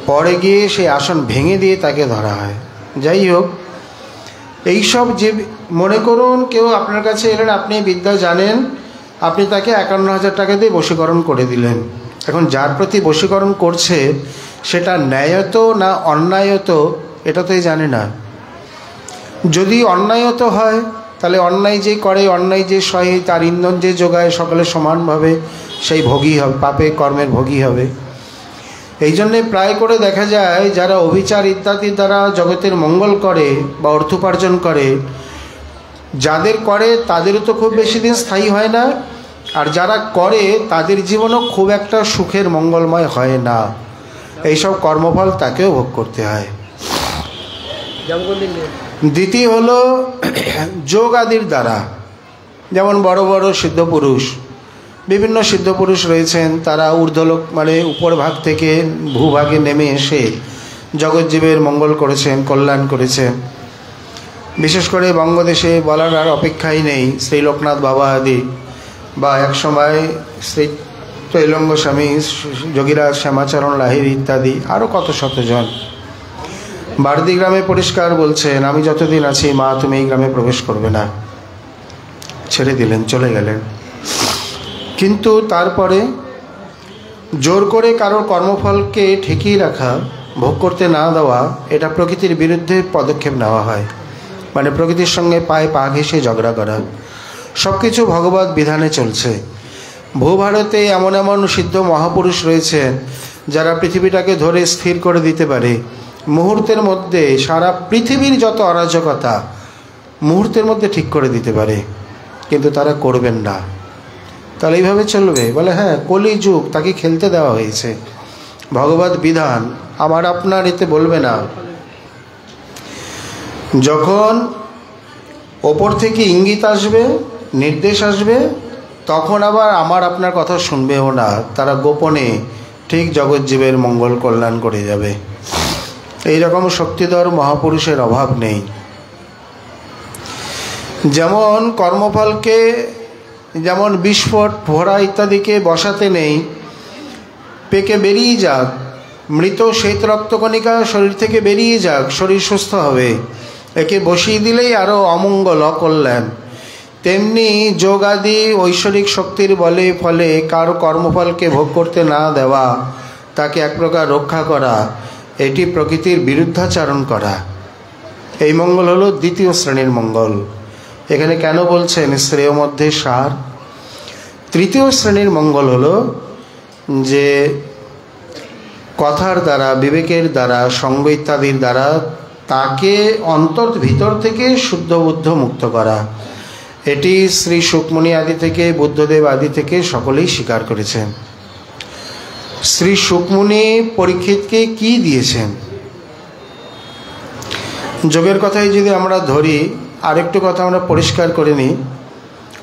পরে গিয়ে সেই আসন ভেঙে দিয়ে তাকে ধরা হয়। যাই হোক, এইসব যে মনে করুন কেউ আপনার কাছে এলেন, আপনি বিদ্যা জানেন, আপনি তাকে 51,000 টাকা দিয়ে বশীকরণ করে দিলেন। এখন যার প্রতি বশীকরণ করছে সেটা ন্যায়ত না অন্যায়ত, এটা তো জানে না। যদি অন্যায়ত হয় তাহলে অন্যায় যে করে, অন্যায় যে সহে, তার ইন্ধন যে যোগায়, সকলে সমানভাবে সেই ভোগী হবে, পাপে কর্মের ভোগী হবে। এই জন্যে প্রায় করে দেখা যায় যারা অভিচার ইত্যাদির দ্বারা জগতের মঙ্গল করে বা অর্থোপার্জন করে, যাদের করে তাদেরও তো খুব বেশি দিন স্থায়ী হয় না, আর যারা করে তাদের জীবনও খুব একটা সুখের মঙ্গলময় হয় না। এইসব কর্মফল তাকেও ভোগ করতে হয়। দ্বিতীয় হলো যোগ আদির দ্বারা, যেমন বড় বড় সিদ্ধপুরুষ, বিভিন্ন সিদ্ধপুরুষ রয়েছেন, তারা ঊর্ধ্বলোক মানে উপর ভাগ থেকে ভূভাগে নেমে এসে জগৎজীবের মঙ্গল করেছেন, কল্যাণ করেছেন। বিশেষ করে বঙ্গদেশে বলার আর অপেক্ষাই নেই, শ্রী লোকনাথ বাবা আদি, বা একসময় শ্রী ত্রৈলঙ্গ স্বামী, যোগীরাজ শ্যামাচরণ লাহিড়ী ইত্যাদি, আরও কত শতজন। বারদি গ্রামে পরিষ্কার বলছেন, আমি যতদিন আছি মা তুমি এই গ্রামে প্রবেশ করবে না, ছেড়ে দিলেন, চলে গেলেন। কিন্তু তারপরে জোর করে কারোর কর্মফলকে ঠেকিয়ে রাখা, ভোগ করতে না দেওয়া, এটা প্রকৃতির বিরুদ্ধে পদক্ষেপ নেওয়া হয়। মানে প্রকৃতির সঙ্গে পায়ে পা ঘেঁষে ঝগড়া করা। সব কিছু ভগবত বিধানে চলছে। ভূভারতে এমন এমন সিদ্ধ মহাপুরুষ রয়েছেন যারা পৃথিবীটাকে ধরে স্থির করে দিতে পারে। মুহূর্তের মধ্যে সারা পৃথিবীর যত অরাজকতা মুহূর্তের মধ্যে ঠিক করে দিতে পারে, কিন্তু তারা করবেন না। তাহলে এইভাবে চলবে? বলে হ্যাঁ, কলিযুগ, তাকে খেলতে দেওয়া হয়েছে। ভগবত বিধান আমার আপনার এতে বলবে না। যখন ওপর থেকে ইঙ্গিত আসবে, নির্দেশ আসবে, তখন আবার আমার আপনার কথা শুনবেও না। তারা গোপনে ঠিক জগৎজীবের মঙ্গল কল্যাণ করে যাবে। এইরকম শক্তিধর মহাপুরুষের অভাব নেই। যেমন কর্মফলকে, যেমন বিস্ফোট, ফোড়া ইত্যাদিকে বসাতে নেই, পেকে বেরিয়ে যাক, মৃত শ্বেত রক্তকণিকা শরীর থেকে বেরিয়ে যাক, শরীর সুস্থ হবে। একে বসিয়ে দিলেই আরও অমঙ্গল, অকল্যাণ। তেমনি যোগাদি ঐশ্বরিক শক্তির বলে ফলে কারো কর্মফলকে ভোগ করতে না দেওয়া, তাকে এক প্রকার রক্ষা করা, এটি প্রকৃতির বিরুদ্ধাচরণ করা। এই মঙ্গল হলো দ্বিতীয় শ্রেণীর মঙ্গল। এখানে কেন বলছেন শ্রেয় মধ্যে সার? তৃতীয় শ্রেণীর মঙ্গল হলো যে কথার দ্বারা, বিবেকের দ্বারা, সঙ্গ ইত্যাদির দ্বারা তাকে অন্তর ভিতর থেকে শুদ্ধ বুদ্ধ মুক্ত করা। এটি শ্রী শুকমুনি আদি থেকে বুদ্ধদেব আদি থেকে সকলেই স্বীকার করেছেন। শ্রী শুকমুনি পরীক্ষিতকে কি দিয়েছেন? যোগের কথাই যদি আমরা ধরি, আরেকটু কথা আমরা পরিষ্কার করে নিই।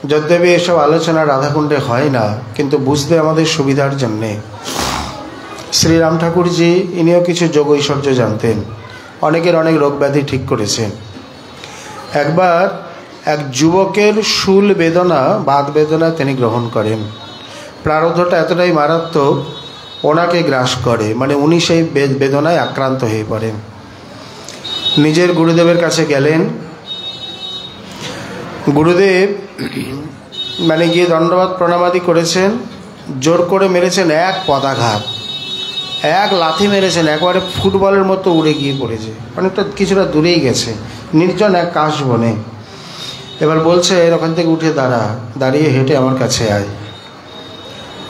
যদ্যপি এসব আলোচনা রাধাকুণ্ডে হয় না, কিন্তু বুঝতে আমাদের সুবিধার জন্যে। শ্রীরাম ঠাকুরজি ইনিও কিছু যোগ ঐশ্বর্য জানতেন, অনেকের অনেক রোগ ব্যাধি ঠিক করেছেন। একবার এক যুবকের শূল বেদনা, বাত বেদনা তিনি গ্রহণ করেন। প্রারব্ধটা এতটাই মারাত্মক, ওনাকে গ্রাস করে, মানে উনি সেই বেদনায় আক্রান্ত হয়ে পড়েন। নিজের গুরুদেবের কাছে গেলেন। গুরুদেব মানে গিয়ে দণ্ডবাদ প্রণামাদি করেছেন। জোর করে মেরেছেন এক পদাঘাত, এক লাথি মেরেছেন, একবারে ফুটবলের মতো উড়ে গিয়ে পড়েছে, অনেকটা কিছুটা দূরেই গেছে, নির্জন এক কাশবনে। এবার বলছে ওখান থেকে উঠে দাঁড়া, দাঁড়িয়ে হেঁটে আমার কাছে আয়।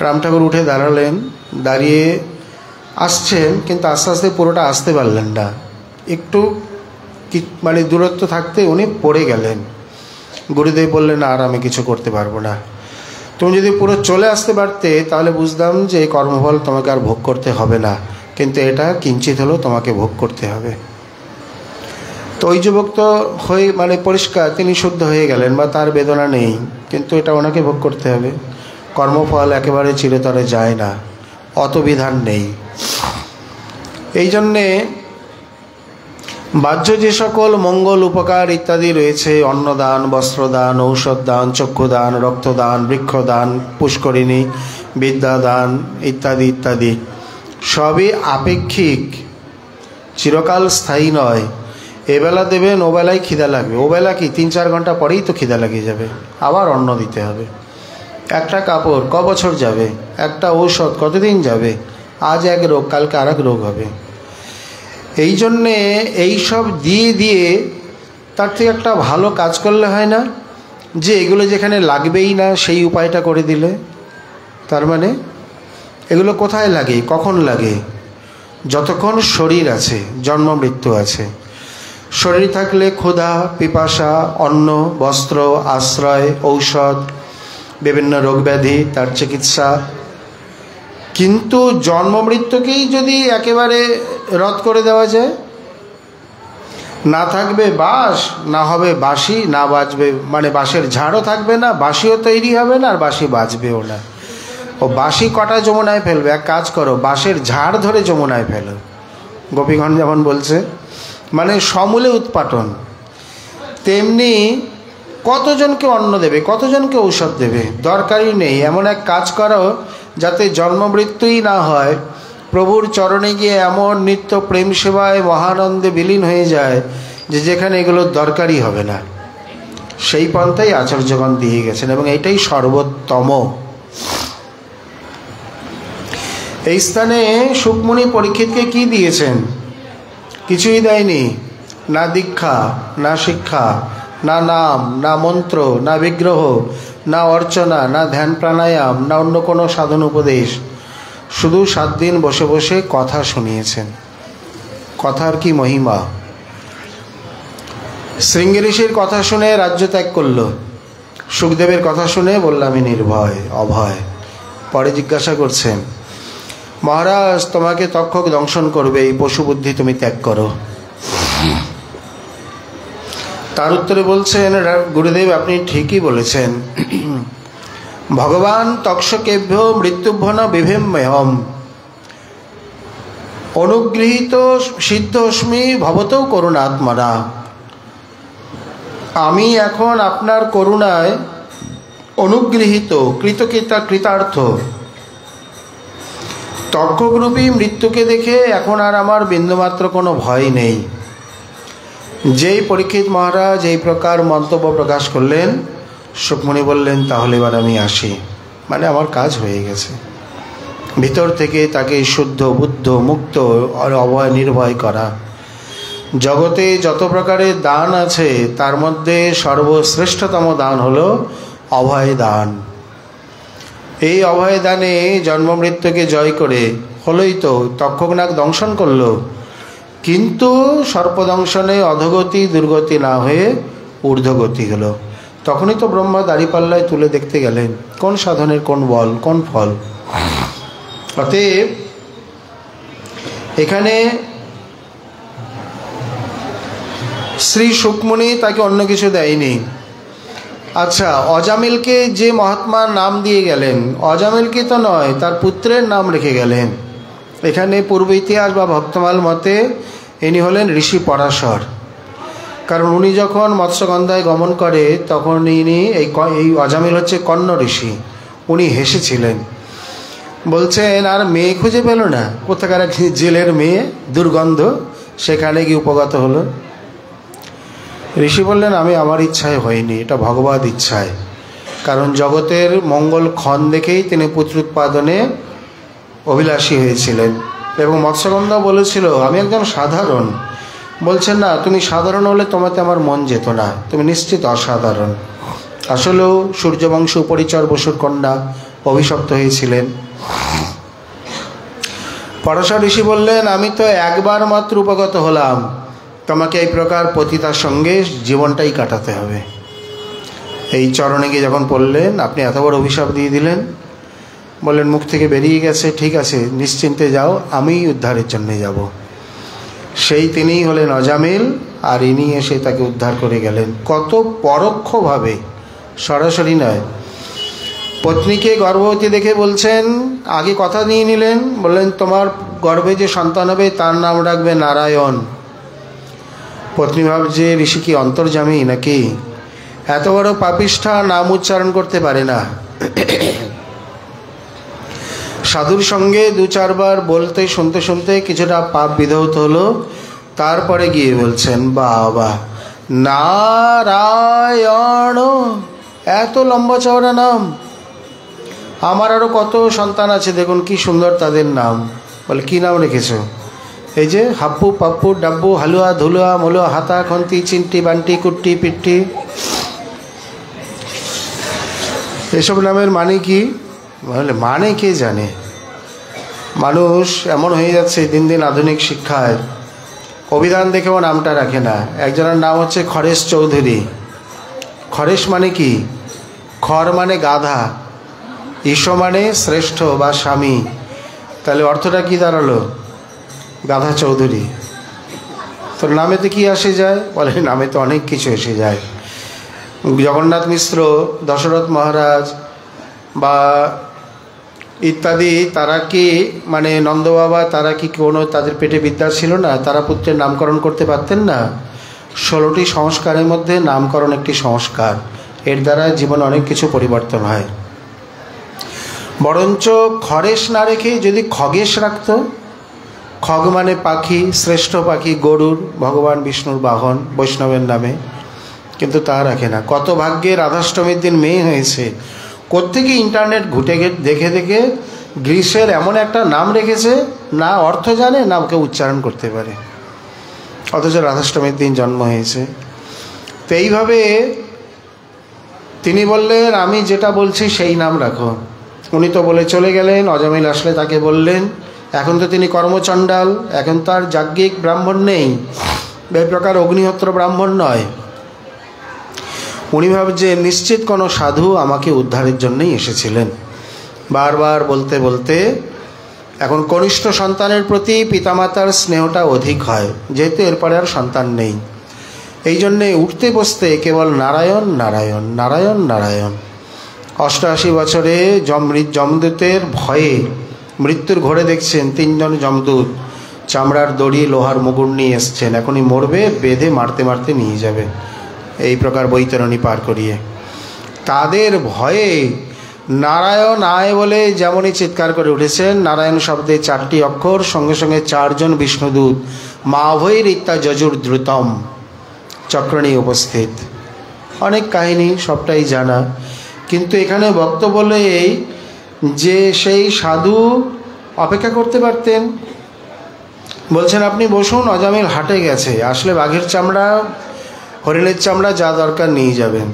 রাম ঠাকুর উঠে দাঁড়ালেন, দাঁড়িয়ে আসছেন, কিন্তু আস্তে আস্তে পুরোটা আসতে পারলেন না। একটু মানে দূরত্ব থাকতে উনি পড়ে গেলেন। গুরুদেব বললেন, আর আমি কিছু করতে পারবো না, তুমি যদি পুরো চলে আসতে পারতে তাহলে বুঝতাম যে এই কর্মফল তোমাকে আর ভোগ করতে হবে না, কিন্তু এটা কিঞ্চিত হলেও তোমাকে ভোগ করতে হবে। তো ওই যুবক তো হয়ে মানে পরিষ্কার, তিনি শুদ্ধ হয়ে গেলেন, বা তার বেদনা নেই, কিন্তু এটা ওনাকে ভোগ করতে হবে। কর্মফল একেবারে চিরতরে যায় না, অত বিধান নেই। এই জন্যে বাহ্য যে সকল মঙ্গল উপকার ইত্যাদি রয়েছে, অন্নদান, বস্ত্রদান, ঔষধ দান, চক্ষুদান, রক্তদান, বৃক্ষদান, পুষ্করিণী, বিদ্যাদান ইত্যাদি ইত্যাদি, সবই আপেক্ষিক, চিরকাল স্থায়ী নয়। এবেলা দেবেন, ওবেলায় খিদা লাগবে। ওবেলা কি 3-4 ঘন্টা পরেই তো খিদা লাগিয়ে যাবে, আবার অন্ন দিতে হবে। একটা কাপড় ক বছর যাবে, একটা ঔষধ কতদিন যাবে, আজ এক রোগ কালকে আর এক রোগ হবে। এই জন্যে এইসব দিয়ে দিয়ে তার থেকে একটা ভালো কাজ করলে হয় না, যে এগুলো যেখানে লাগবেই না সেই উপায়টা করে দিলে। তার মানে এগুলো কোথায় লাগে, কখন লাগে? যতক্ষণ শরীর আছে, জন্ম মৃত্যু আছে। শরীর থাকলে ক্ষুধা, পিপাসা, অন্ন, বস্ত্র, আশ্রয়, ঔষধ, বিভিন্ন রোগ ব্যাধি, তার চিকিৎসা। কিন্তু জন্ম মৃত্যুকেই যদি একেবারে রদ করে দেওয়া যায়, না থাকবে বাঁশ, না হবে বাঁশি, না বাজবে, মানে বাঁশের ঝাড়ও থাকবে না, বাঁশিও তৈরি হবে না, আর বাঁশি বাজবেও না। ও বাঁশি কটা যমুনায় ফেলবে? এক কাজ করো, বাঁশের ঝাড় ধরে যমুনায় ফেলো। গোপীগণ যেমন বলছে, মানে সমূলে উৎপাটন। তেমনি কতজনকে অন্ন দেবে, কতজনকে ঔষধ দেবে, দরকারই নেই। এমন এক কাজ করো যাতে জন্ম মৃত্যুই না হয়, প্রভুর চরণে গিয়ে এমন নিত্য প্রেম সেবায় মহানন্দে বিলীন হয়ে যায় যে যেখানে এগুলোর দরকারই হবে না। সেই পন্থাই আচার্যগণ দিয়ে গেছেন, এবং এটাই সর্বোত্তম। এই স্থানে শুকমুনি পরীক্ষিতকে কি দিয়েছেন? কিছুই দেয়নি। না দীক্ষা, না শিক্ষা, না নাম, না মন্ত্র, না বিগ্রহ, না অর্চনা, না ধ্যান প্রাণায়াম, না অন্য কোনো সাধন উপদেশ। শুধু 7 দিন বসে বসে কথা শুনিয়েছেন। কথার কি মহিমা! শৃঙ্গি ঋষির কথা শুনে রাজ্য ত্যাগ করল, সুখদেবের কথা শুনে বলল আমি নির্ভয়, অভয়। পরে জিজ্ঞাসা করছেন, মহারাজ তোমাকে তক্ষক দংশন করবে, এই পশু বুদ্ধি তুমি ত্যাগ করো। তার উত্তরে বলছেন, গুরুদেব আপনি ঠিকই বলেছেন। ভগবান তক্ষকেভ্য মৃত্যুভ্য ন বিভেম্যহম, অনুগৃহীত সিদ্ধস্মি ভবতৌ করুণাত্মনা। আমি এখন আপনার করুণায় অনুগৃহীত, কৃতার্থ। তক্ষকরূপী মৃত্যুকে দেখে এখন আর আমার বিন্দুমাত্র কোনো ভয় নেই। যেই পরীক্ষিত মহারাজ এই প্রকার মন্তব্য প্রকাশ করলেন, শুকমুনি বললেন, তাহলে এবার আমি আসি, মানে আমার কাজ হয়ে গেছে। ভিতর থেকে তাকে শুদ্ধ, বুদ্ধ, মুক্ত আর অভয় নির্ভয় করা। জগতে যত প্রকারের দান আছে তার মধ্যে সর্বশ্রেষ্ঠতম দান হলো অভয় দান। এই অভয় দানে জন্ম মৃত্যুকে জয় করে হলোই তো, তক্ষকনাগ দংশন করলো, কিন্তু সর্পদংশনে অধোগতি দুর্গতি না হয়ে ঊর্ধ্বগতি হলো। তখনই তো ব্রহ্মা দাড়িপাল্লায় তুলে দেখতে গেলেন কোন সাধনের কোন বল, কোন ফল। অতএব এখানে শ্রী শুকমুনি তাকে অন্য কিছু দেয়নি। আচ্ছা, অজামিলকে যে মহাত্মার নাম দিয়ে গেলেন, অজামিলকে তো নয়, তার পুত্রের নাম রেখে গেলেন। এখানে পূর্ব ইতিহাস বা ভক্তমাল মতে ইনি হলেন ঋষি পরাশর। কারণ উনি যখন মৎস্যগন্ধায় গমন করে তখন ইনি এই অজামিল হচ্ছে কর্ণ ঋষি। উনি হেসেছিলেন, বলছেন আর মেয়ে খুঁজে পেল না, কোথাকার জেলের মেয়ে, দুর্গন্ধ, সেখানে গিয়ে উপগত হলো। ঋষি বললেন, আমি আমার ইচ্ছায় হয়নি, এটা ভগবত ইচ্ছায়। কারণ জগতের মঙ্গল ক্ষণ দেখেই তিনি পুত্র উৎপাদনে অভিলাষী হয়েছিলেন। এবং মৎস্যগন্ধা বলেছিল, আমি একজন সাধারণ। বলছেন, না, তুমি সাধারণ হলে তোমাতে আমার মন যেত না, তুমি নিশ্চিত অসাধারণ। আসলেও সূর্যবংশ উপরিচর বসুর কন্যা অভিশপ্ত হয়েছিলেন। পরাশর ঋষি বললেন, আমি তো একবার মাত্র উপগত হলাম, তোমাকে এই প্রকার পতিতার সঙ্গে জীবনটাই কাটাতে হবে। এই চরণে গিয়ে যখন পড়লেন, আপনি এত বড় অভিশাপ দিয়ে দিলেন। বললেন, মুখ থেকে বেরিয়ে গেছে, ঠিক আছে, নিশ্চিন্তে যাও, আমি উদ্ধারের জন্যে যাব। সেই তিনিই হলেন অজামিল, আর ইনি এসে তাকে উদ্ধার করে গেলেন। কত পরোক্ষভাবে, সরাসরি নয়। পত্নীকে গর্ভবতী দেখে বলছেন, আগে কথা নিয়ে নিলেন, বললেন তোমার গর্ভে যে সন্তান হবে তার নাম রাখবে নারায়ণ। পত্নী ভাবছে, ঋষি কি অন্তর্যামী নাকি? এত বড় পাপিষ্ঠা নাম উচ্চারণ করতে পারে না। সাধুর সঙ্গে দু চারবার বলতে শুনতে শুনতে কিছুটা পাপ বিধৌত হলো। তারপরে গিয়ে বলছেন, বাবা নারায়ণ, এত লম্বা চওড়া নাম, আমার আরও কত সন্তান আছে, দেখুন কি সুন্দর তাদের নাম। বলে, কি নাম রেখেছ? এই যে হাপ্পু, পাপ্পু, ডাব্বু, হালুয়া, ধুলুয়া, মলুয়া, হাতা, খন্তি, চিন্টি, বান্টি, কুট্টি, পিট্টি, এসব নামের মানে কি? বলে, মানে কে জানে। মানুষ এমন হয়ে যাচ্ছে দিন দিন আধুনিক শিক্ষায়, অভিধান দেখেও নামটা রাখে না। একজনের নাম হচ্ছে খরেশ চৌধুরী। খরেশ মানে কি? খর মানে গাধা, ঈশ মানে শ্রেষ্ঠ বা স্বামী। তাহলে অর্থটা কি দাঁড়ালো? গাধা চৌধুরী। তোর নামেতে কি আসে যায়? বলে, নামে তো অনেক কিছু এসে যায়। জগন্নাথ মিশ্র, দশরথ মহারাজ বা ইত্যাদি, তারা কি মানে নন্দবাবা, তারা কি কোনো তাদের পেটে বিদ্যা ছিল না? তারা পুত্রের নামকরণ করতে পারতেন না? 16টি সংস্কারের মধ্যে নামকরণ একটি সংস্কার। এর দ্বারা জীবনে অনেক কিছু পরিবর্তন হয়। বরঞ্চ খরেশ না রেখে যদি খগেশ রাখত, খগ মানে পাখি, শ্রেষ্ঠ পাখি, গরুর, ভগবান বিষ্ণুর বাহন, বৈষ্ণবের নামে, কিন্তু তা রাখে না। কত ভাগ্যে রাধাষ্টমীর দিন মেয়ে হয়েছে, কোত্থেকে ইন্টারনেট ঘুটে দেখে দেখে গ্রীষ্মের এমন একটা নাম রেখেছে, না অর্থ জানে না ওকে উচ্চারণ করতে পারে, অথচ রাধাষ্টমীর দিন জন্ম হয়েছে। তো এইভাবে তিনি বললেন, আমি যেটা বলছি সেই নাম রাখো। উনি তো বলে চলে গেলেন। অজামিল আসলে তাকে বললেন, এখন তো তিনি কর্মচণ্ডাল, এখন তো আর যাজ্ঞিক ব্রাহ্মণ নেই, এই প্রকার অগ্নিহোত্র ব্রাহ্মণ নয়। উনি ভাবছেন নিশ্চিত কোনো সাধু আমাকে উদ্ধারের জন্যই এসেছিলেন। বারবার বলতে বলতে এখন কনিষ্ঠ সন্তানের প্রতি পিতামাতার স্নেহটা অধিক হয়, যেহেতু এরপরে আর সন্তান নেই। এই জন্যে উঠতে বসতে কেবল নারায়ণ নারায়ণ নারায়ণ নারায়ণ। 88 বছরে যমদূতের ভয়ে মৃত্যুর ঘোরে দেখছেন 3 জন যমদূত চামড়ার দড়ি, লোহার মুগুর নিয়ে এসছেন, এখনই মরবে, বেঁধে মারতে মারতে নিয়ে যাবে, এই প্রকার বৈতরণী পার করিয়ে। তাদের ভয়ে নারায়ণ আয় বলে যেমনই চিৎকার করে উঠেছেন, নারায়ণ শব্দে 4টি অক্ষর, সঙ্গে সঙ্গে 4 জন বিষ্ণুদূত, মা ভৈর ইত্যা যজুর দ্রুতম, চক্র নিয়ে উপস্থিত। অনেক কাহিনী, সবটাই জানা, কিন্তু এখানে বক্তব্য হলো এই যে সেই সাধু অপেক্ষা করতে পারতেন। বলছেন আপনি বসুন, অজামিল হাটে গেছে, আসলে বাঘের চামড়া, হরিণের চামড়া যা দরকার নিয়ে যাবেন।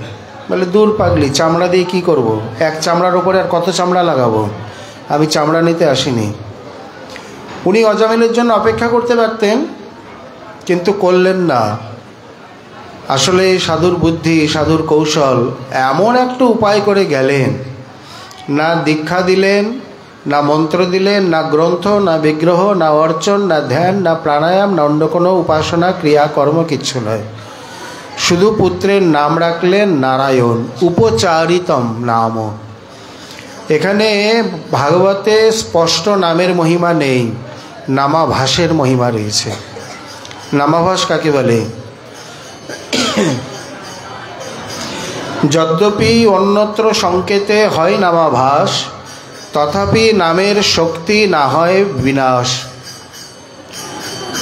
বলে দূর পাগলি, চামড়া দিয়ে কি করব? এক চামড়ার ওপরে আর কত চামড়া লাগাবো? আমি চামড়া নিতে আসিনি। উনি অজামিলের জন্য অপেক্ষা করতে পারতেন, কিন্তু করলেন না। আসলে সাধুর বুদ্ধি, সাধুর কৌশল, এমন একটা উপায় করে গেলেন, না দীক্ষা দিলেন, না মন্ত্র দিলেন, না গ্রন্থ, না বিগ্রহ, না অর্চন, না ধ্যান, না প্রাণায়াম, না অন্য কোনো উপাসনা ক্রিয়াকর্ম, কিচ্ছু নয়। শুধু পুত্রের নাম রাখলেন নারায়ণ, উপচারিতম নাম। এখানে ভাগবতে স্পষ্ট নামের মহিমা নেই, নামাভাসের মহিমা রয়েছে। নামাভাস কাকে বলে? যদ্যপি অন্যত্র সংকেতে হয় নামাভাস, তথাপি নামের শক্তি না হয় বিনাশ।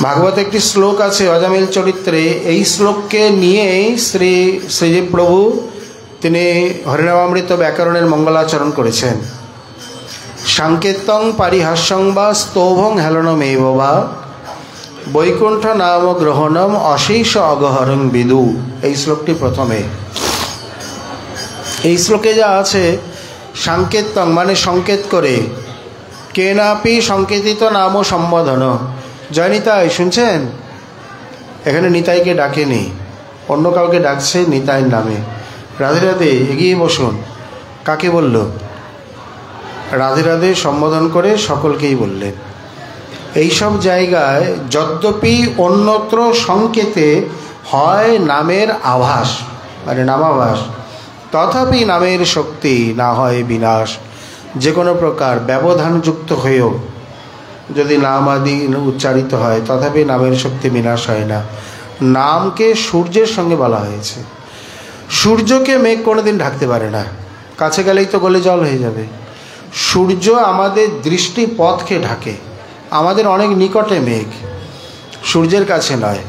ভাগবত একটি শ্লোক আছে অজামিল চরিত্রে, এই শ্লোককে নিয়েই শ্রীজীব প্রভু তিনি হরিনামামৃত ব্যাকরণের মঙ্গলাচরণ করেছেন। সাংকেতং পারিহাস্যং বা স্তৌভং হেলনমেব বা বৈকুণ্ঠ নাম গ্রহণম অশেষ অগহরং বিদু, এই শ্লোকটি প্রথমে। এই শ্লোকে যা আছে, সাংকেতং মানে সংকেত করে, কেনাপি সংকেতিত নাম সম্বোধন। জয় নিতাই, শুনছেন? এখানে নিতাইকে ডাকেনি, অন্য কাউকে ডাকছে নিতাইয়ের নামে। রাধে রাধে, এগিয়ে বসুন। কাকে বলল? রাধে রাধে সম্বোধন করে সকলকেই বললেন। এইসব জায়গায় যদ্যপি অন্যত্র সংকেতে হয় নামের আভাস, মানে নামাভাস, তথাপি নামের শক্তি না হয় বিনাশ। যে কোনো প্রকার ব্যবধানযুক্ত হয়েও যদি নাম আদি উচ্চারিত হয়, তথাপি নামের শক্তি বিনাশ হয় না। নামকে সূর্যের সঙ্গে বলা হয়েছে। সূর্যকে মেঘ কোনোদিন ঢাকতে পারে না, কাছে গেলেই তো গলে জল হয়ে যাবে। সূর্য আমাদের দৃষ্টিপথকে ঢাকে, আমাদের অনেক নিকটে মেঘ, সূর্যের কাছে নয়।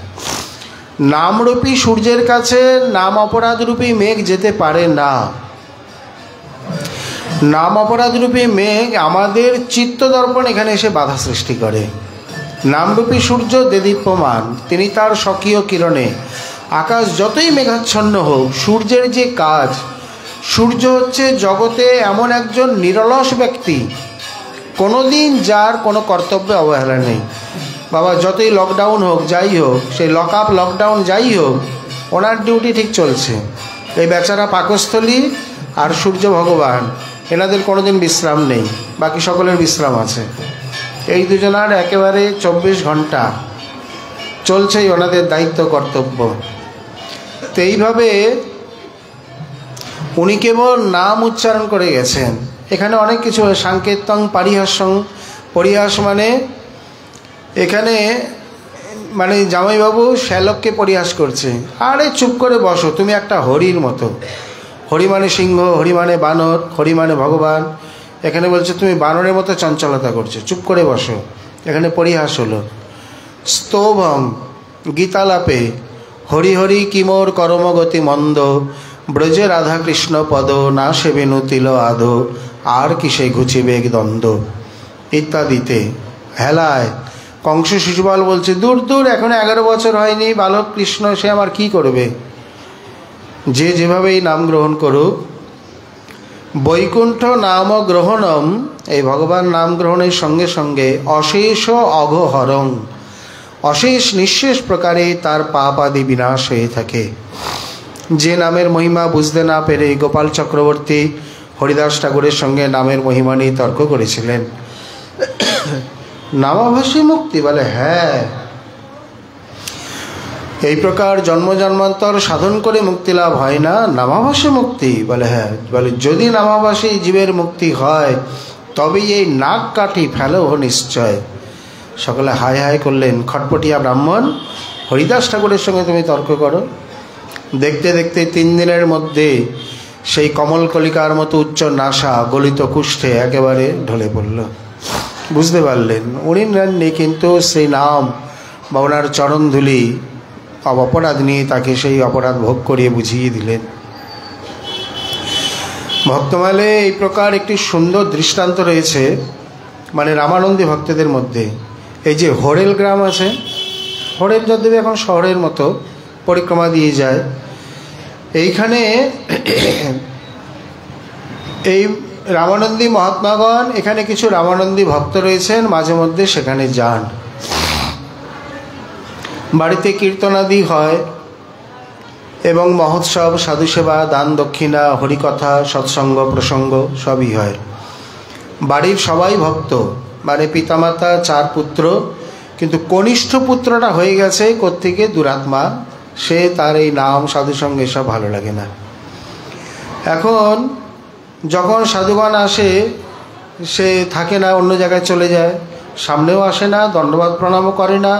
নামরূপী সূর্যের কাছে নাম অপরাধরূপী মেঘ যেতে পারে না। নাম অপরাধরূপী মেঘ আমাদের চিত্তদর্পণ এখানে এসে বাধা সৃষ্টি করে। নামরূপী সূর্য দেদীপ্যমান, তিনি তার স্বকীয় কিরণে, আকাশ যতই মেঘাচ্ছন্ন হোক, সূর্যের যে কাজ, সূর্য হচ্ছে জগতে এমন একজন নিরলস ব্যক্তি, কোনোদিন যার কোনো কর্তব্যে অবহেলা নেই। বাবা যতই লকডাউন হোক, যাই হোক, সেই লক আপ লকডাউন যাই হোক, ওনার ডিউটি ঠিক চলছে। এই বেচারা পাকস্থলী আর সূর্য ভগবান, এনাদের কোনোদিন বিশ্রাম নেই, বাকি সকলের বিশ্রাম আছে। এই দুজনার একেবারে 24 ঘন্টা চলছেই ওনাদের দায়িত্ব কর্তব্য। তো এইভাবে উনি কেবল নাম উচ্চারণ করে গেছেন। এখানে অনেক কিছু, সাংকেতং পারিহাস্যং, পরিহাস মানে এখানে মানে জামাইবাবু শ্যালককে পরিহাস করছে, আরে চুপ করে বসো, তুমি একটা হরির মতো। হরি মানে সিংহ, হরি মানে বানর, হরি মানে ভগবান। এখানে বলছে তুমি বানরের মতো চঞ্চলতা করছো, চুপ করে বসো। এখানে পরিহাস হলো। স্তৌভং গীতালাপে হরি হরি কিমোর কর্মগতি মন্দ, ব্রজে রাধা কৃষ্ণ পদ না সেবেনু তিল আধো, আর কিসে ঘুচিবেগ দ্বন্দ্ব ইত্যাদিতে হেলায় কংস শিশুপাল বলছে দূর দূর, এখনো 11 বছর হয়নি, বালক কৃষ্ণ সে আমার কি করবে, যে যেভাবেই নাম গ্রহণ করুক। বৈকুণ্ঠ নাম গ্রহণম, এই ভগবান নাম গ্রহণের সঙ্গে সঙ্গে অশেষ অঘহরং, অশেষ নিঃশেষ প্রকারে তার পাপ আদি বিনাশ হয়ে থাকে। যে নামের মহিমা বুঝতে না পেরে গোপাল চক্রবর্তী হরিদাস ঠাকুরের সঙ্গে নামের মহিমা নিয়ে তর্ক করেছিলেন। নামাভাসী মুক্তি? বলে হ্যাঁ, এই প্রকার জন্ম জন্মান্তর সাধন করে মুক্তি লাভ হয় না, নামাভাসী মুক্তি? বলে হ্যাঁ। বলে যদি নামাভাসী জীবের মুক্তি হয়, তবে এই নাক কাঠি ফেলো নিশ্চয়। সকলে হায় হায় করলেন। খটপটিয়া ব্রাহ্মণ হরিদাস ঠাকুরের সঙ্গে তুমি তর্ক করো। দেখতে দেখতে 3 দিনের মধ্যে সেই কমল কলিকার মতো উচ্চ নাসা গলিত কুষ্ঠে একেবারে ঢলে পড়ল। বুঝতে পারলেন উনি নেননি, কিন্তু সেই নাম বা ওনার চরণধুলি অপরাধ নিয়ে তাকে সেই অপরাধ ভোগ করিয়ে বুঝিয়ে দিলেন। ভক্তমালে এই প্রকার একটি সুন্দর দৃষ্টান্ত রয়েছে, মানে রামানন্দী ভক্তদের মধ্যে। এই যে হরেল গ্রাম আছে, হরেল যদিও এখন শহরের মতো পরিক্রমা দিয়ে যায়, এইখানে এই রামানন্দী মহাত্মাগণ, এখানে কিছু রামানন্দী ভক্ত রয়েছেন, মাঝে মধ্যে সেখানে যান। বাড়িতে কীর্তনাদি হয় এবং মহোৎসব, সাধুসেবা, দান দক্ষিণা, হরিকথা, সৎসঙ্গ, প্রসঙ্গ সবই হয়। বাড়ির সবাই ভক্ত, মানে পিতামাতা, 4 পুত্র, কিন্তু কনিষ্ঠ পুত্রটা হয়ে গেছে কোত্থেকে দুরাত্মা, সে তার এই নাম সাধুসঙ্গ এসব ভালো লাগে না। এখন যখন সাধুগণ আসে সে থাকে না, অন্য জায়গায় চলে যায়, সামনেও আসে না, দণ্ডবাদ প্রণামও করে না,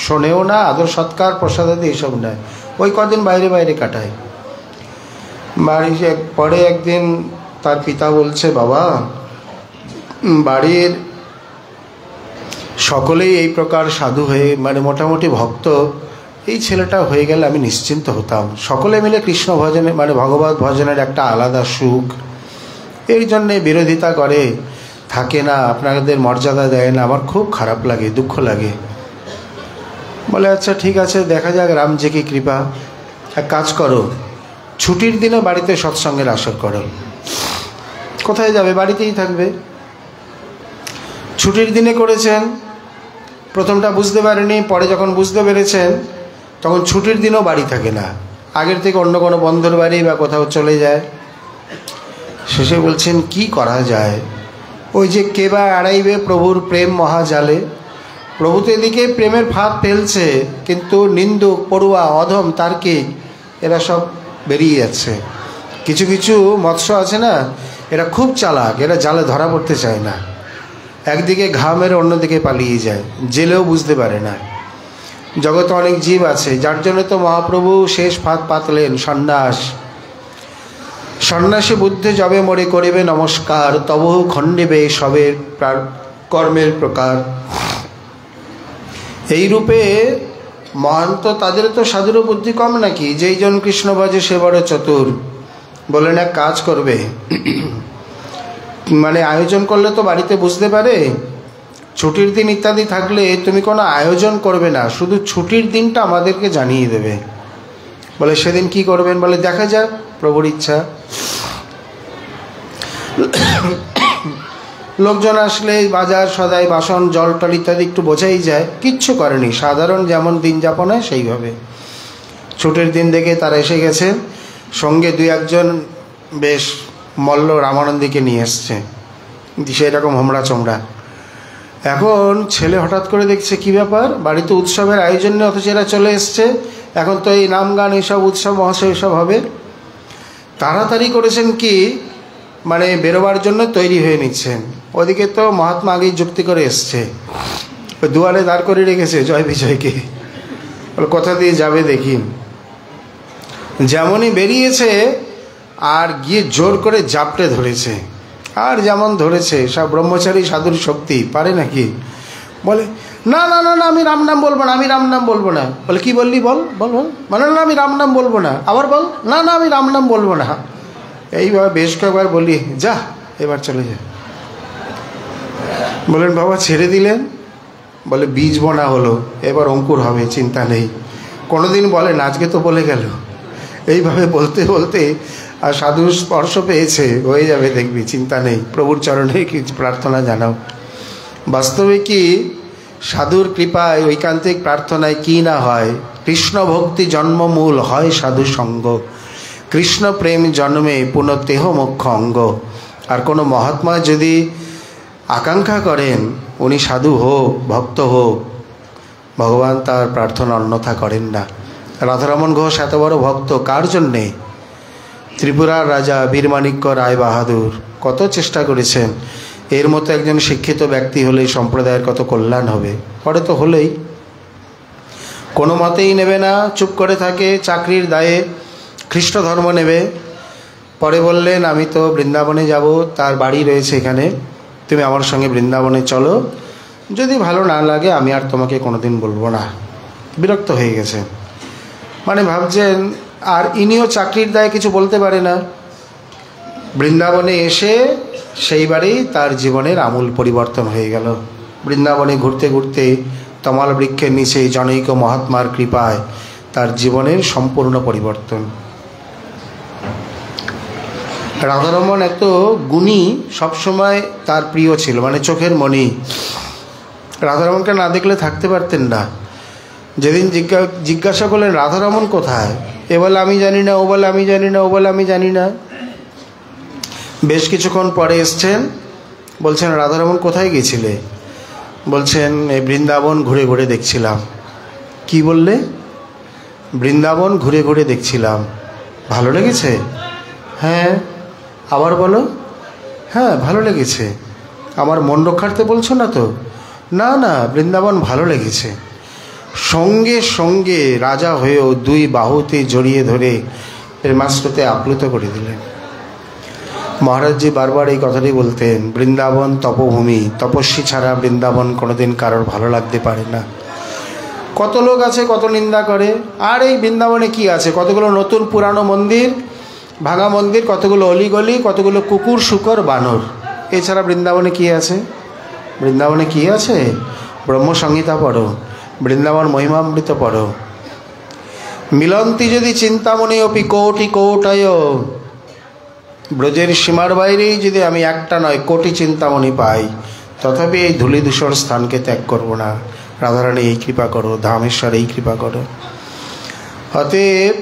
শোনেও না, আদর সৎকার প্রসাদাদি এসব নেয়, ওই কদিন বাইরে বাইরে কাটায়। বাড়ি পরে একদিন তার পিতা বলছে, বাবা, বাড়ির সকলেই এই প্রকার সাধু হয়ে, মানে মোটামুটি ভক্ত, এই ছেলেটা হয়ে গেলে আমি নিশ্চিন্ত হতাম। সকলে মিলে কৃষ্ণ ভজনে, মানে ভগবত ভজনের একটা আলাদা সুখ, এর জন্যে বিরোধিতা করে, থাকে না, আপনাদের মর্যাদা দেয় না, আমার খুব খারাপ লাগে, দুঃখ লাগে। বলে আচ্ছা ঠিক আছে, দেখা যাক রামজি কি কৃপা। এক কাজ করো, ছুটির দিনে বাড়িতে সৎসঙ্গের আসর করো। কোথায় যাবে? বাড়িতেই থাকবে। ছুটির দিনে করেছেন, প্রথমটা বুঝতে পারেনি, পরে যখন বুঝতে পেরেছেন তখন ছুটির দিনও বাড়ি থাকে না, আগের থেকে অন্য কোনো বন্ধুর বাড়ি বা কোথাও চলে যায়। শেষে বলছেন কি করা যায়, ওই যে কে বা এড়াইবে প্রভুর প্রেম মহাজালে, প্রভু তো এদিকে প্রেমের ফাঁদ ফেলছে, কিন্তু নিন্দুক, পড়ুয়া, অধম, তার্কিক এরা সব বেরিয়ে যাচ্ছে। কিছু কিছু মৎস্য আছে না, এরা খুব চালাক, এরা জালে ধরা পড়তে চায় না, একদিকে ঘা মেরে অন্যদিকে পালিয়ে যায়, জেলেও বুঝতে পারে না। জগতে অনেক জীব আছে, যার জন্য তো মহাপ্রভু শেষ ফাঁদ পাতলেন, সন্ন্যাস। সন্ন্যাসী বুদ্ধে যবে মরে করিবে নমস্কার, তবহু খণ্ডিবে সবের কর্মের প্রকার। এই রূপে মহান্ত, তাদের তো সাধুরও বুদ্ধি কম নাকি, যেই জন কৃষ্ণ ভজে সে বড় চতুর। বলেন এক কাজ করবে, মানে আয়োজন করলে তো বাড়িতে বুঝতে পারে, ছুটির দিন ইত্যাদি থাকলে তুমি কোনো আয়োজন করবে না, শুধু ছুটির দিনটা আমাদেরকে জানিয়ে দেবে। বলে সেদিন কি করবেন? বলে দেখা যাক, প্রভুর ইচ্ছা। লোকজন আসলে বাজার সদাই, বাসন, জল টল ইত্যাদি একটু বোঝাই যায়, কিচ্ছু করেনি, সাধারণ যেমন দিন যাপন হয় সেইভাবে। ছুটির দিন দেখে তারা এসে গেছে, সঙ্গে 2-1 বেশ মল্ল রামানন্দীকে নিয়ে এসছে, সেরকম হোমড়া চোমড়া। এখন ছেলে হঠাৎ করে দেখছে কি ব্যাপার, বাড়িতে উৎসবের আয়োজন নিয়ে, অথচ এরা চলে এসছে, এখন তো এই নাম গান এইসব উৎসব মহাশয় এসব হবে। তাড়াতাড়ি করেছেন কি, মানে বেরোবার জন্য তৈরি হয়ে নিচ্ছেন। ওদিকে তো মহাত্মা আগেই যুক্তি করে এসছে, ওই দুয়ারে দাঁড় করে রেখেছে জয় বিজয়কে, বলে কোথা দিয়ে যাবে দেখি। যেমনই বেরিয়েছে আর গিয়ে জোর করে জাপটে ধরেছে, আর যেমন ধরেছে, সব ব্রহ্মচারী সাধুর শক্তি, পারে নাকি। বলে না না না না, আমি রাম নাম বলবো না, আমি রাম নাম বলবো না। বলে কি বললি, বল বল বল। মানে না আমি রাম নাম বলবো না, আবার বল, না না আমি রাম নাম বলবো না। এইভাবে বেশ কয়েকবার বলি, যা এবার চলে যা। বলেন বাবা ছেড়ে দিলেন? বলে বীজ বোনা হলো, এবার অঙ্কুর হবে, চিন্তা নেই। কোনোদিন বলেন আজকে তো বলে গেল, এইভাবে বলতে বলতে আর সাধুর স্পর্শ পেয়েছে, হয়ে যাবে দেখবি, চিন্তা নেই, প্রভুর চরণে কিছু প্রার্থনা জানাও। বাস্তবে কি সাধুর কৃপায়, ঐকান্তিক প্রার্থনায় কি না হয়। কৃষ্ণ ভক্তি জন্মমূল হয় সাধু সঙ্গ, কৃষ্ণ প্রেম জন্মে পুনঃতেহ মোক্ষ অঙ্গ। আর কোনো মহাত্মা যদি আকাঙ্ক্ষা করেন উনি সাধু হোক, ভক্ত হোক, ভগবান তার প্রার্থনা অন্যথা করেন না। রাধারমণ ঘোষ এত বড় ভক্ত কার জন্যে? ত্রিপুরার রাজা বীরমাণিক্য রায় বাহাদুর কত চেষ্টা করেছেন, এর মতো একজন শিক্ষিত ব্যক্তি হলেই সম্প্রদায়ের কত কল্যাণ হবে। পরে তো হলেই, কোনো মতেই নেবে না, চুপ করে থাকে, চাকরির দায়ে খ্রিস্ট ধর্ম নেবে। পরে বললেন আমি তো বৃন্দাবনে যাব, তার বাড়ি রয়েছে এখানে, তুমি আমার সঙ্গে বৃন্দাবনে চলো, যদি ভালো না লাগে আমি আর তোমাকে কোনোদিন বলবো না। বিরক্ত হয়ে গেছে। মানে ভাবছেন আর ইনিও চাকরির দায়ে কিছু বলতে পারে না। বৃন্দাবনে এসে সেইবারেই তার জীবনের আমূল পরিবর্তন হয়ে গেল। বৃন্দাবনে ঘুরতে ঘুরতে তমাল বৃক্ষের নিচে জনৈক মহাত্মার কৃপায় তার জীবনের সম্পূর্ণ পরিবর্তন। রাধারমণ এত গুণী, সবসময় তার প্রিয় ছিল, মানে চোখের মণি। রাধারমণকে না দেখলে থাকতে পারতেন না। যেদিন জিজ্ঞাসা করলেন রাধারমণ কোথায়, এ বলে আমি জানি না, ও বলে আমি জানি না, ও বলে আমি জানি না। বেশ কিছুক্ষণ পরে এসছেন, বলছেন রাধারমণ কোথায় গেছিলে? বলছেন এই বৃন্দাবন ঘুরে ঘুরে দেখছিলাম। কি বললে? বৃন্দাবন ঘুরে ঘুরে দেখছিলাম। ভালো লেগেছে? হ্যাঁ। আবার বলো। হ্যাঁ ভালো লেগেছে। আমার মন রক্ষার্থে বলছো না তো? না না, বৃন্দাবন ভালো লেগেছে। সঙ্গে সঙ্গে রাজা হয়েও দুই বাহুতে জড়িয়ে ধরে প্রেমাস্রোতে আপ্লুত করে দিলেন। মহারাজজি বারবার এই কথাটি বলতেন, বৃন্দাবন তপভূমি, তপস্বী ছাড়া বৃন্দাবন কোনোদিন কারোর ভালো লাগতে পারে না। কত লোক আছে কত নিন্দা করে, আর এই বৃন্দাবনে কি আছে? কতগুলো নতুন পুরানো মন্দির, ভাঙা মন্দির, কতগুলো অলিগলি, কতগুলো কুকুর শুকর বানর। এছাড়া বৃন্দাবনে কি আছে? বৃন্দাবনে কি আছে? ব্রহ্মসংহিতা পড়ো, বৃন্দাবন মহিমামৃত পড়ো। মিলন্তি যদি চিন্তামণি অপি কোটি কোটায়, ব্রজের সীমার বাইরেই যদি আমি একটা নয় কোটি চিন্তামণি পাই, তথাপি এই ধূলি ধূসর স্থানকে ত্যাগ করব না। রাধারানী এই কৃপা করো, ধামেশ্বর এই কৃপা করো। অতএব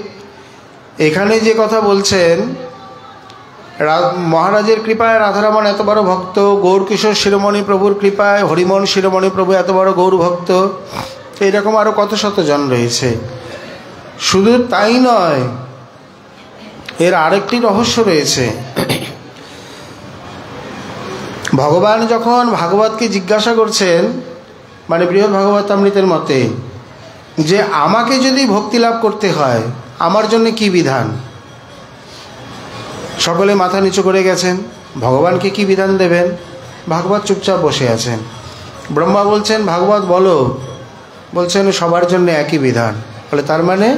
এখানে যে কথা বলছেন, মহারাজের কৃপায় রাধারমণ এত বড় ভক্ত, গৌরকিশোর শিরোমণি প্রভুর কৃপায় হরিমোহন শিরোমণি প্রভু এত বড় গৌর ভক্ত, এইরকম আরও কত শতজন রয়েছে। শুধু তাই নয়, এর আরেকটি রহস্য রয়েছে। ভগবান যখন ভাগবতকে জিজ্ঞাসা করছেন, মানে বৃহৎ ভাগবতামৃতের মতে, যে আমাকে যদি ভক্তি লাভ করতে হয় আমার জন্য কি বিধান, সকলে মাথা নিচু করে গেছেন। ভগবানকে কি বিধান দেবেন? ভাগবত চুপচাপ বসে আছেন। ব্রহ্মা বলছেন ভাগবত বলো, বলছেন সবার জন্য একই বিধান। বলে তার মানে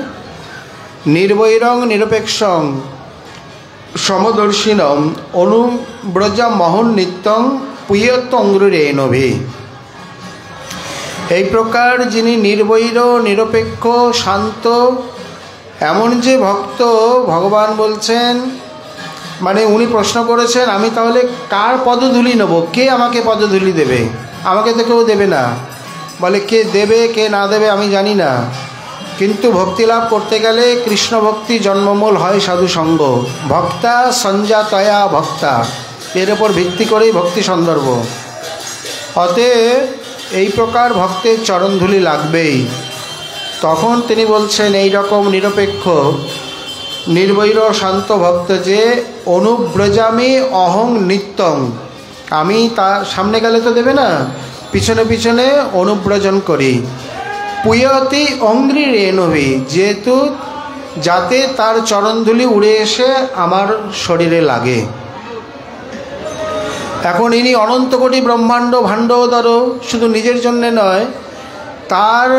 নির্বৈরং নিরপেক্ষং সমদর্শিনম অনুব্রজা মহন নিত্যং পুয়ত্তঙ্গ্রুরেণভি। এই প্রকার যিনি নির্বৈর নিরপেক্ষ শান্ত, এমন যে ভক্ত, ভগবান বলছেন, মানে উনি প্রশ্ন করেছেন আমি তাহলে কার পদধূলি নেব, কে আমাকে পদধূলি দেবে? আমাকে তো কেউ দেবে না। বলে কে দেবে কে না দেবে আমি জানি না, কিন্তু ভক্তি লাভ করতে গেলে কৃষ্ণ ভক্তি জন্মমূল হয় সাধু সঙ্গ। ভক্তা সঞ্জাতয়া ভক্তা, এর ওপর ভিত্তি করেই ভক্তি সন্দর্ভ। অতএব এই প্রকার ভক্তের চরণধূলি লাগবেই। তখন তিনি বলছেন এই রকম নিরপেক্ষ নির্বৈর শান্ত ভক্ত যে অনুব্রজামি অহং নিত্যং, আমি তার সামনে গেলে তো দেবে না, পিছনে পিছনে অনুব্রজন করি। পুয়তি অঙ্গ্রি রেণবি, যেহেতু যাতে তার চরণধূলি উড়ে এসে আমার শরীরে লাগে। এখন ইনি অনন্ত কোটি ব্রহ্মাণ্ড ভাণ্ডোদর, শুধু নিজের জন্যে নয়, তার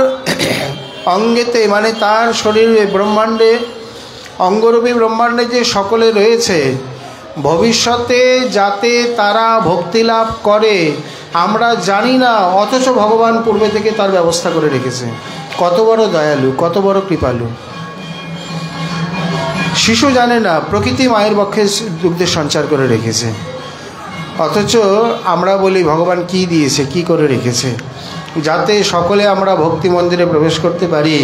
অঙ্গেতে মানে তার শরীরে ব্রহ্মাণ্ডে অঙ্গরূপী ব্রহ্মাণ্ডে যে সকলে রয়েছে, ভবিষ্যতে যাতে তারা ভক্তি লাভ করে আমরা জানি না, অথচ ভগবান পূর্বে থেকে তার ব্যবস্থা করে রেখেছে। কত বড় দয়ালু, কত বড় কৃপালু। শিশু জানে না প্রকৃতি মায়ের পক্ষে দুগ্ধের সঞ্চার করে রেখেছে, অথচ আমরা বলি ভগবান কি দিয়েছে, কি করে রেখেছে, যাতে সকলে আমরা ভক্তি মন্দিরে প্রবেশ করতে পারি,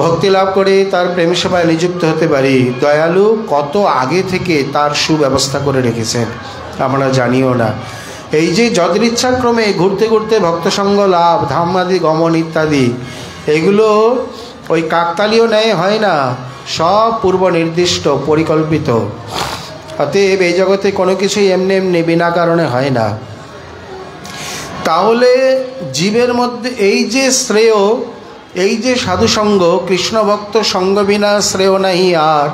ভক্তি লাভ করে তার প্রেম সেবায় নিযুক্ত হতে পারি। দয়ালু কত আগে থেকে তার সুব্যবস্থা করে রেখেছেন আমরা জানিও না। এই যে যদৃচ্ছাক্রমে ঘুরতে ঘুরতে ভক্তসঙ্গ লাভ, ধামাদি গমন ইত্যাদি, এগুলো ওই কাকতালীয় ন্যায় হয় না, সব পূর্ব নির্দিষ্ট পরিকল্পিত। অতএব এই জগতে কোনো কিছুই এমনি এমনি বিনা কারণে হয় না। তাহলে জীবের মধ্যে এই যে শ্রেয়, এই যে সাধুসঙ্গ, কৃষ্ণভক্ত সঙ্গ বিনা শ্রেয় নাহি আর,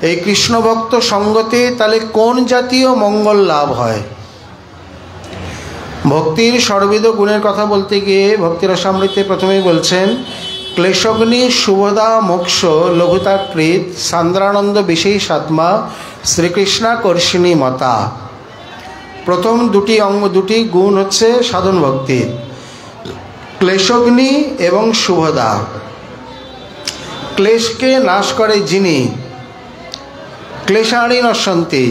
এই কৃষ্ণভক্ত সঙ্গতে তাহলে কোন জাতীয় মঙ্গল লাভ হয়? ভক্তির সর্ববিধ গুণের কথা বলতে গিয়ে ভক্তিরসামৃতে প্রথমেই বলছেন ক্লেশগ্নি শুভদা মোক্ষ লঘুতাকৃত সান্দ্রানন্দ বিশেষাত্মা শ্রীকৃষ্ণাকর্ষিণী মতা। প্রথম দুটি গুণ হচ্ছে সাধন ভক্তির, ক্লেশগ্নি এবং শুভদা। ক্লেশকে নাশ করে যিনি, ক্লেশাণী নশ্যন্তি।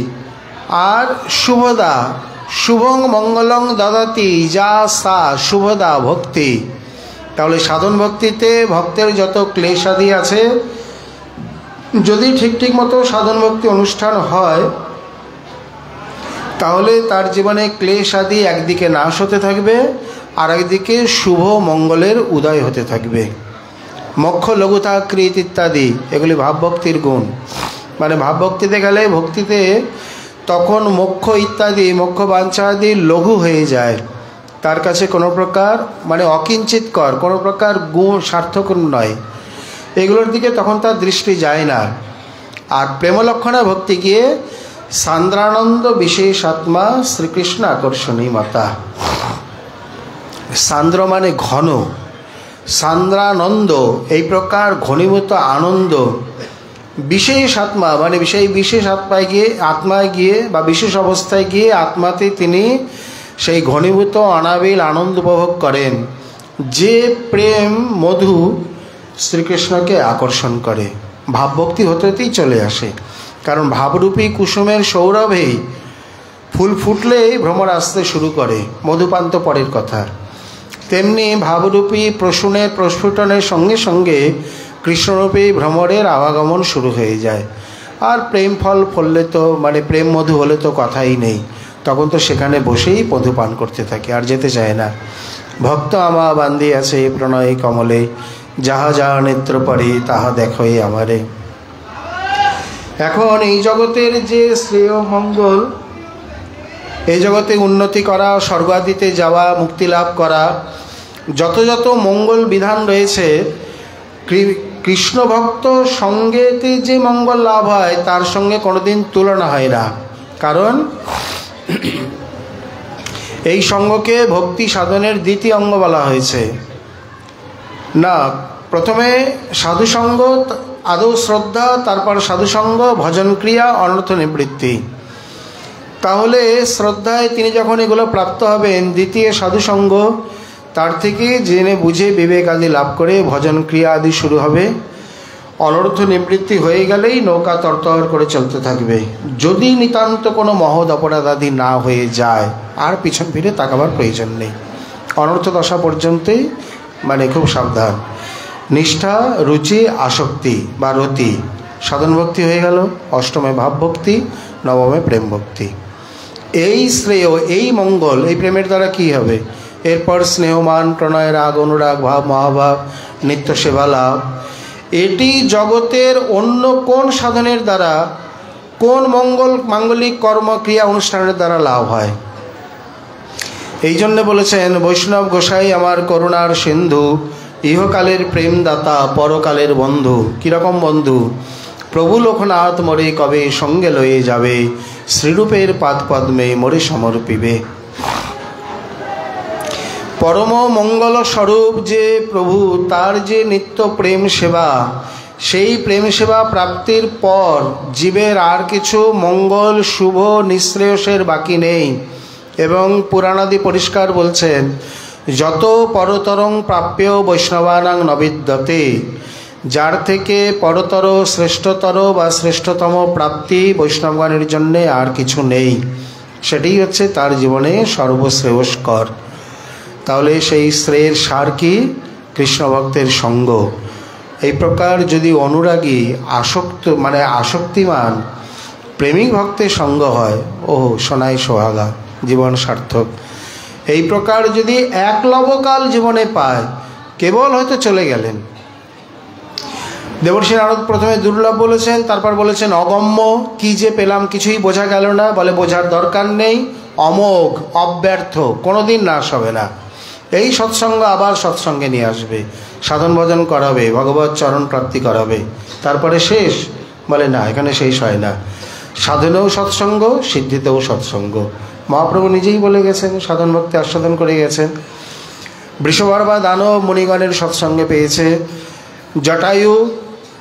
আর শুভদা, শুভং মঙ্গলং দদাতি যা সা শুভদা ভক্তি। তাহলে সাধন ভক্তিতে ভক্তের যত ক্লেশাদি আছে, যদি ঠিক মতো সাধন ভক্তি অনুষ্ঠান হয় তাহলে তার জীবনে ক্লেশ আদি একদিকে নাশ হতে থাকবে, আর একদিকে শুভ মঙ্গলের উদয় হতে থাকবে। মোক্ষ লঘুতাকৃত ইত্যাদি এগুলি ভাবভক্তির গুণ। মানে ভাবভক্তিতে গেলে ভক্তিতে তখন মোক্ষ ইত্যাদি মোক্ষ বাঞ্ছা আদি লঘু হয়ে যায়, তার কাছে কোনো প্রকার মানে অকিঞ্চিতকর, কোনো প্রকার গুণ সার্থক নয়, এগুলোর দিকে তখন তার দৃষ্টি যায় না। আর প্রেমলক্ষণা ভক্তি গিয়ে সান্দ্রানন্দ বিশেষাত্মা শ্রীকৃষ্ণ আকর্ষণী মাতা। সান্দ্র মানে ঘন, সান্দ্রানন্দ এই প্রকার ঘনীভূত আনন্দ, বিশেষ আত্মা মানে বিশেষ আত্মায় গিয়ে বা বিশেষ অবস্থায় গিয়ে আত্মাতে তিনি সেই ঘনীভূত অনাবিল আনন্দ উপভোগ করেন, যে প্রেম মধু শ্রীকৃষ্ণকে আকর্ষণ করে। ভাবভক্তি হতে হতেই চলে আসে, কারণ ভাবরূপী কুসুমের সৌরভেই ফুল ফুটলেই ভ্রমর আসতে শুরু করে, মধুপান তো পরের কথা। তেমনি ভাবরূপী প্রসূনের প্রস্ফুটনের সঙ্গে সঙ্গে কৃষ্ণরূপী ভ্রমরের আবাগমন শুরু হয়ে যায়। আর প্রেম ফল ফললে তো মানে প্রেম মধু হলে তো কথাই নেই, তখন তো সেখানে বসেই মধুপান করতে থাকে, আর যেতে চায় না। ভক্ত আমা বান্দি আছে প্রণয় কমলে, যাহা যাহা নেত্র পরে তাহা দেখোই আমারে। এখন এই জগতের যে শ্রেয় মঙ্গল, এই জগতে উন্নতি করা, স্বর্গাদিতে যাওয়া, মুক্তি লাভ করা, যত মঙ্গল বিধান রয়েছে, কৃষ্ণ ভক্ত সঙ্গেতে যে মঙ্গল লাভ হয় তার সঙ্গে কোনোদিন তুলনা হয় না। কারণ এই সঙ্গকে ভক্তি সাধনের দ্বিতীয় অঙ্গ বলা হয়েছে না। প্রথমে সাধুসঙ্গ, আদৌ শ্রদ্ধা, তারপর সাধুসঙ্গ, ভজন ক্রিয়া, অনর্থ নিবৃত্তি। তাহলে শ্রদ্ধায় তিনি যখন এগুলো প্রাপ্ত হবেন, দ্বিতীয় সাধুসঙ্গ, তার থেকে জেনে বুঝে বিবেক আদি লাভ করে ভজন ক্রিয়া আদি শুরু হবে। অনর্থ নিবৃত্তি হয়ে গেলেই নৌকা তরতর করে চলতে থাকবে, যদি নিতান্ত কোনো মহৎ অপরাধ আদি না হয়ে যায়, আর পিছন ফিরে তাকাবার প্রয়োজন নেই। অনর্থ দশা পর্যন্তই মানে খুব সাবধান। নিষ্ঠা, রুচি, আসক্তি বা রতি, সাধন ভক্তি হয়ে গেল। অষ্টমে ভাবভক্তি, নবমে প্রেম ভক্তি। এই শ্রেয়, এই মঙ্গল, এই প্রেমের দ্বারা কি হবে? এরপর স্নেহমান, প্রণয়, রাগ, অনুরাগ, ভাব, মহাভাব, নিত্য সেবা লাভ। এটি জগতের অন্য কোন সাধনের দ্বারা, কোন মাঙ্গলিক কর্ম ক্রিয়া অনুষ্ঠানের দ্বারা লাভ হয়? এই জন্য বলেছেন বৈষ্ণব গোসাই আমার করুণার সিন্ধু, ইহকালের প্রেমদাতা পরকালের বন্ধু। কীরকম বন্ধু? প্রভু লোকনাথ মোরে কবে সঙ্গে লয়ে যাবে, শ্রীরূপের পাদ পদ্মে মোরে সমর্পিবে। পরম মঙ্গল স্বরূপ যে প্রভু, তার যে নিত্য প্রেম সেবা, সেই প্রেম সেবা প্রাপ্তির পর জীবের আর কিছু মঙ্গল শুভ নিঃশ্রেয়সের বাকি নেই। এবং পুরাণাদি পরিষ্কার বলছেন, যত পরতরং প্রাপ্য বৈষ্ণবানাং নবিদ্যতে, যার থেকে পরতর, শ্রেষ্ঠতর বা শ্রেষ্ঠতম প্রাপ্তি বৈষ্ণবগণের জন্যে আর কিছু নেই। সেটি হচ্ছে তার জীবনে সর্বশ্রেয়স্কর। তাহলে সেই শ্রেয়ের সার কি? কৃষ্ণ ভক্তের সঙ্গ। এই প্রকার যদি অনুরাগী, আসক্তিমান প্রেমিক ভক্তের সঙ্গ হয়, ও সোনাই সোহাগা, জীবন সার্থক। এই প্রকার যদি এক লবকাল জীবনে পায়, কেবল হয়তো চলে গেলেন। দেবর্ষী নারদ প্রথমে দুর্লভ বলেছেন, তারপর বলেছেন অগম্য। কি যে পেলাম কিছুই বোঝা গেল না। বলে বোঝার দরকার নেই, অমোঘ, অব্যর্থ, কোনোদিন নাশ হবে না। এই সৎসঙ্গ আবার সৎসঙ্গে নিয়ে আসবে, সাধন ভজন করাবে, ভগবত চরণ প্রাপ্তি করাবে, তারপরে শেষ? বলে না, এখানে শেষ হয় না। সাধনেও সৎসঙ্গ, সিদ্ধিতেও সৎসঙ্গ। মহাপ্রভু নিজেই বলে গেছেন, সাধন ভক্তি আস্বাদন করে গেছেন। বৃষভার বা দানব মুনিগণের সৎসঙ্গে পেয়েছে, জটায়ু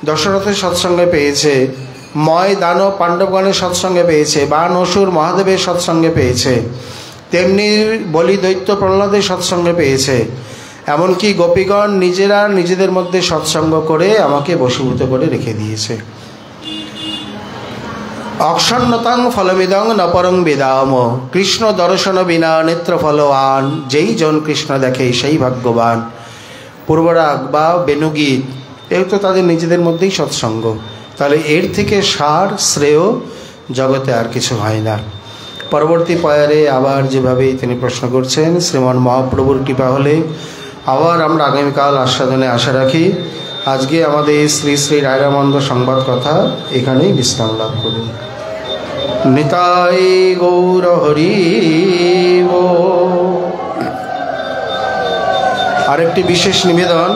দশরথের সৎসঙ্গে পেয়েছে, ময় দানব পাণ্ডবগণের সৎসঙ্গে পেয়েছে, বান অসুর মহাদেবের সৎসঙ্গে পেয়েছে, তেমনি বলি দৈত্য প্রহ্লাদের সৎসঙ্গে পেয়েছে। এমনকি গোপীগণ নিজেরা নিজেদের মধ্যে সৎসঙ্গ করে আমাকে বশীভূত করে রেখে দিয়েছে। অক্ষণ্ণতাং ফলমিদং নপরং বেদাম, কৃষ্ণ দর্শন বিনা নেত্র ফলবান, যেই জন কৃষ্ণ দেখে সেই ভাগ্যবান। পূর্বরাগ বা বেণুগীত এও তো তাদের নিজেদের মধ্যেই সৎসঙ্গ। তাহলে এর থেকে সার শ্রেয় জগতে আর কিছু হয় না। পরবর্তী পয়ারে আবার যেভাবেই তিনি প্রশ্ন করছেন, শ্রীমান মহাপ্রভুর কৃপা হলে আবার আমরা আগামীকাল আস্বাদনে আশা রাখি। আজকে আমাদের শ্রী শ্রী রায়রামানন্দ সংবাদ কথা এখানেই বিশ্রাম লাভ করুন। নিতাই গৌর হরি বল। আরেকটি বিশেষ নিবেদন,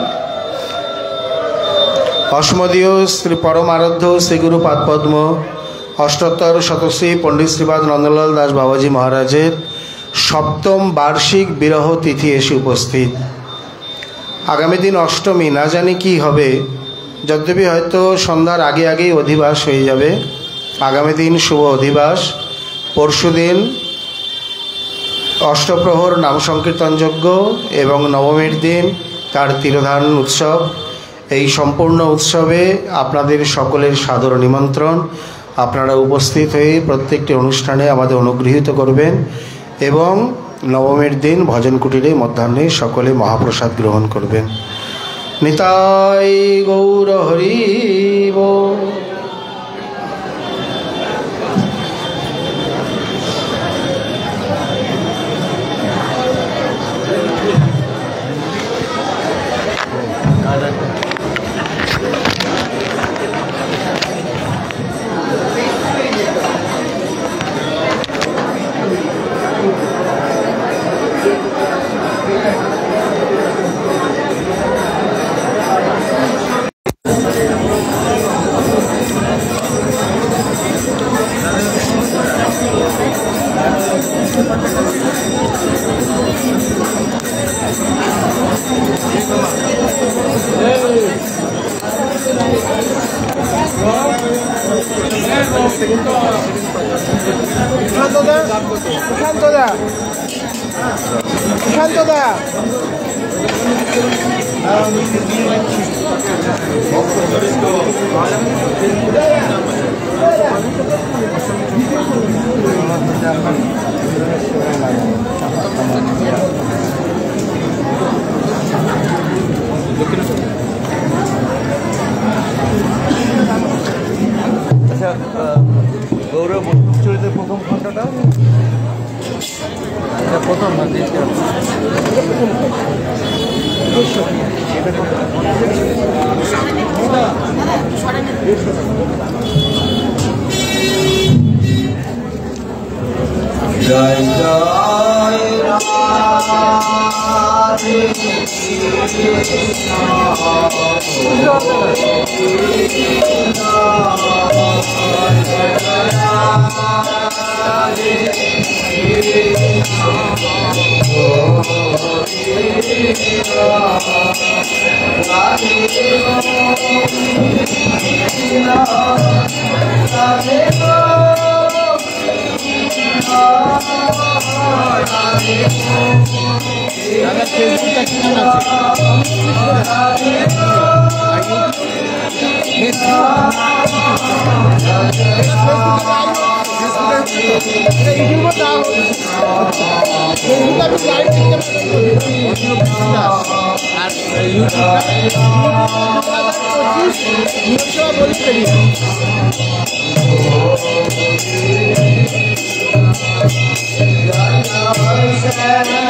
অসমদীয় শ্রী পরম আরাধ্য শ্রীগুরু পাদপদ্ম অষ্টোত্তর শতশ্রী পণ্ডিত শ্রীপাদ নন্দলাল দাস বাবাজি মহারাজের সপ্তম বার্ষিক বিরহ তিথি এসে উপস্থিত। আগামী দিন অষ্টমী, না জানি কি হবে, যদ্যপি হয়তো সন্ধ্যার আগে আগেই অধিবাস হয়ে যাবে। আগামী দিন শুভ অধিবাস, পরশুদিন অষ্টপ্রহর নাম সংকীর্তন যজ্ঞ এবং নবমীর দিন তার তিরোধান উৎসব। এই সম্পূর্ণ উৎসবে আপনাদের সকলের সাদর নিমন্ত্রণ। আপনারা উপস্থিত হয়ে প্রত্যেকটি অনুষ্ঠানে আমাদের অনুগৃহীত করবেন এবং নবমীর দিন ভজন কুটিরে মধ্যাহ্নে সকলে মহাপ্রসাদ গ্রহণ করবেন। নিতাই গৌর হরি বল। গৌরব চরিত্রের প্রথম ঘন্টাটা প্রথম জয় জয় রাধে Hare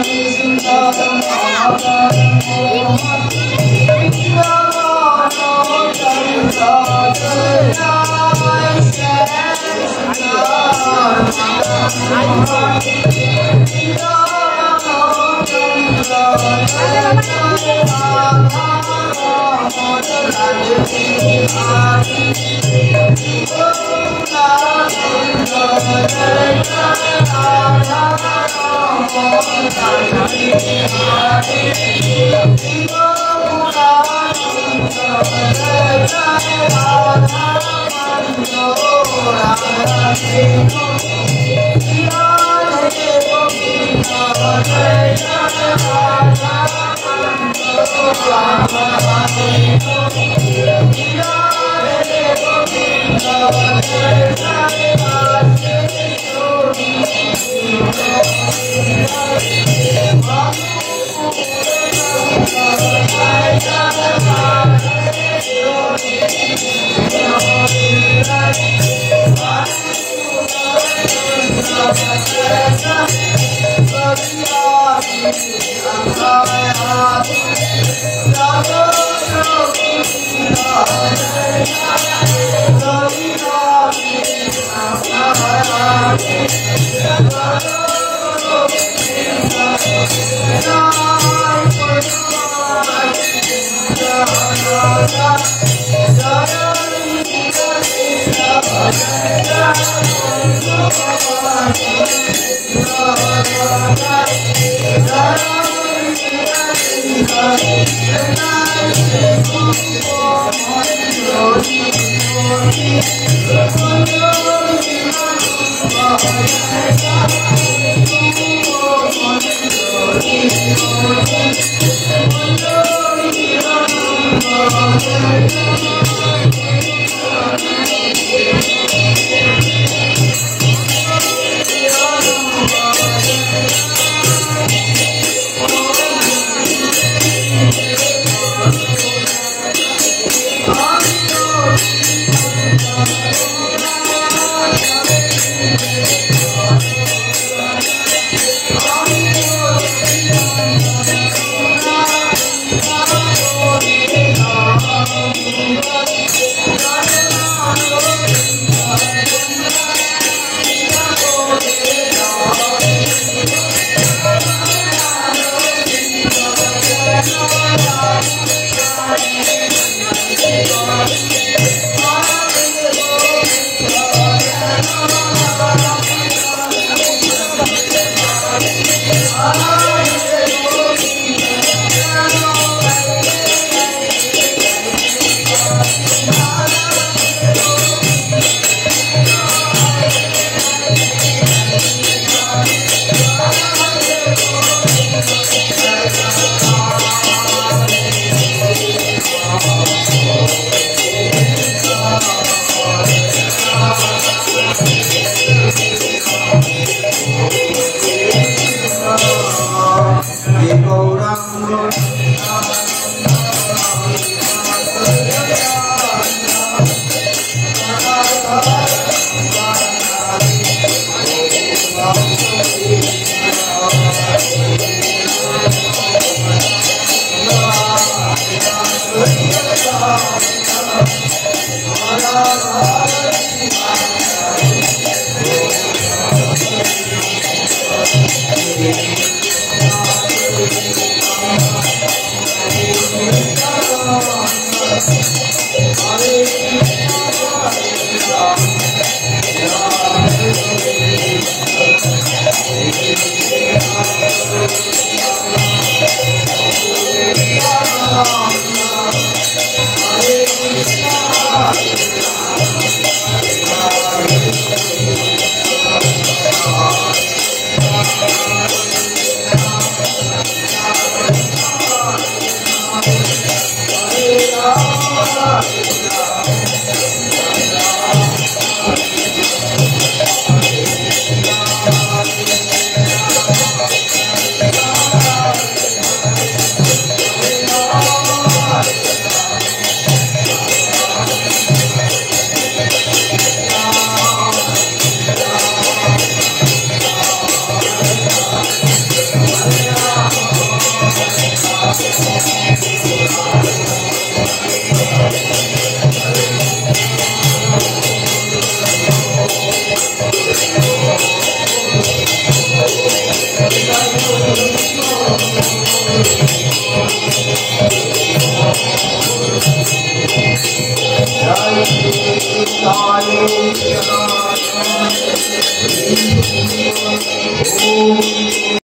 Om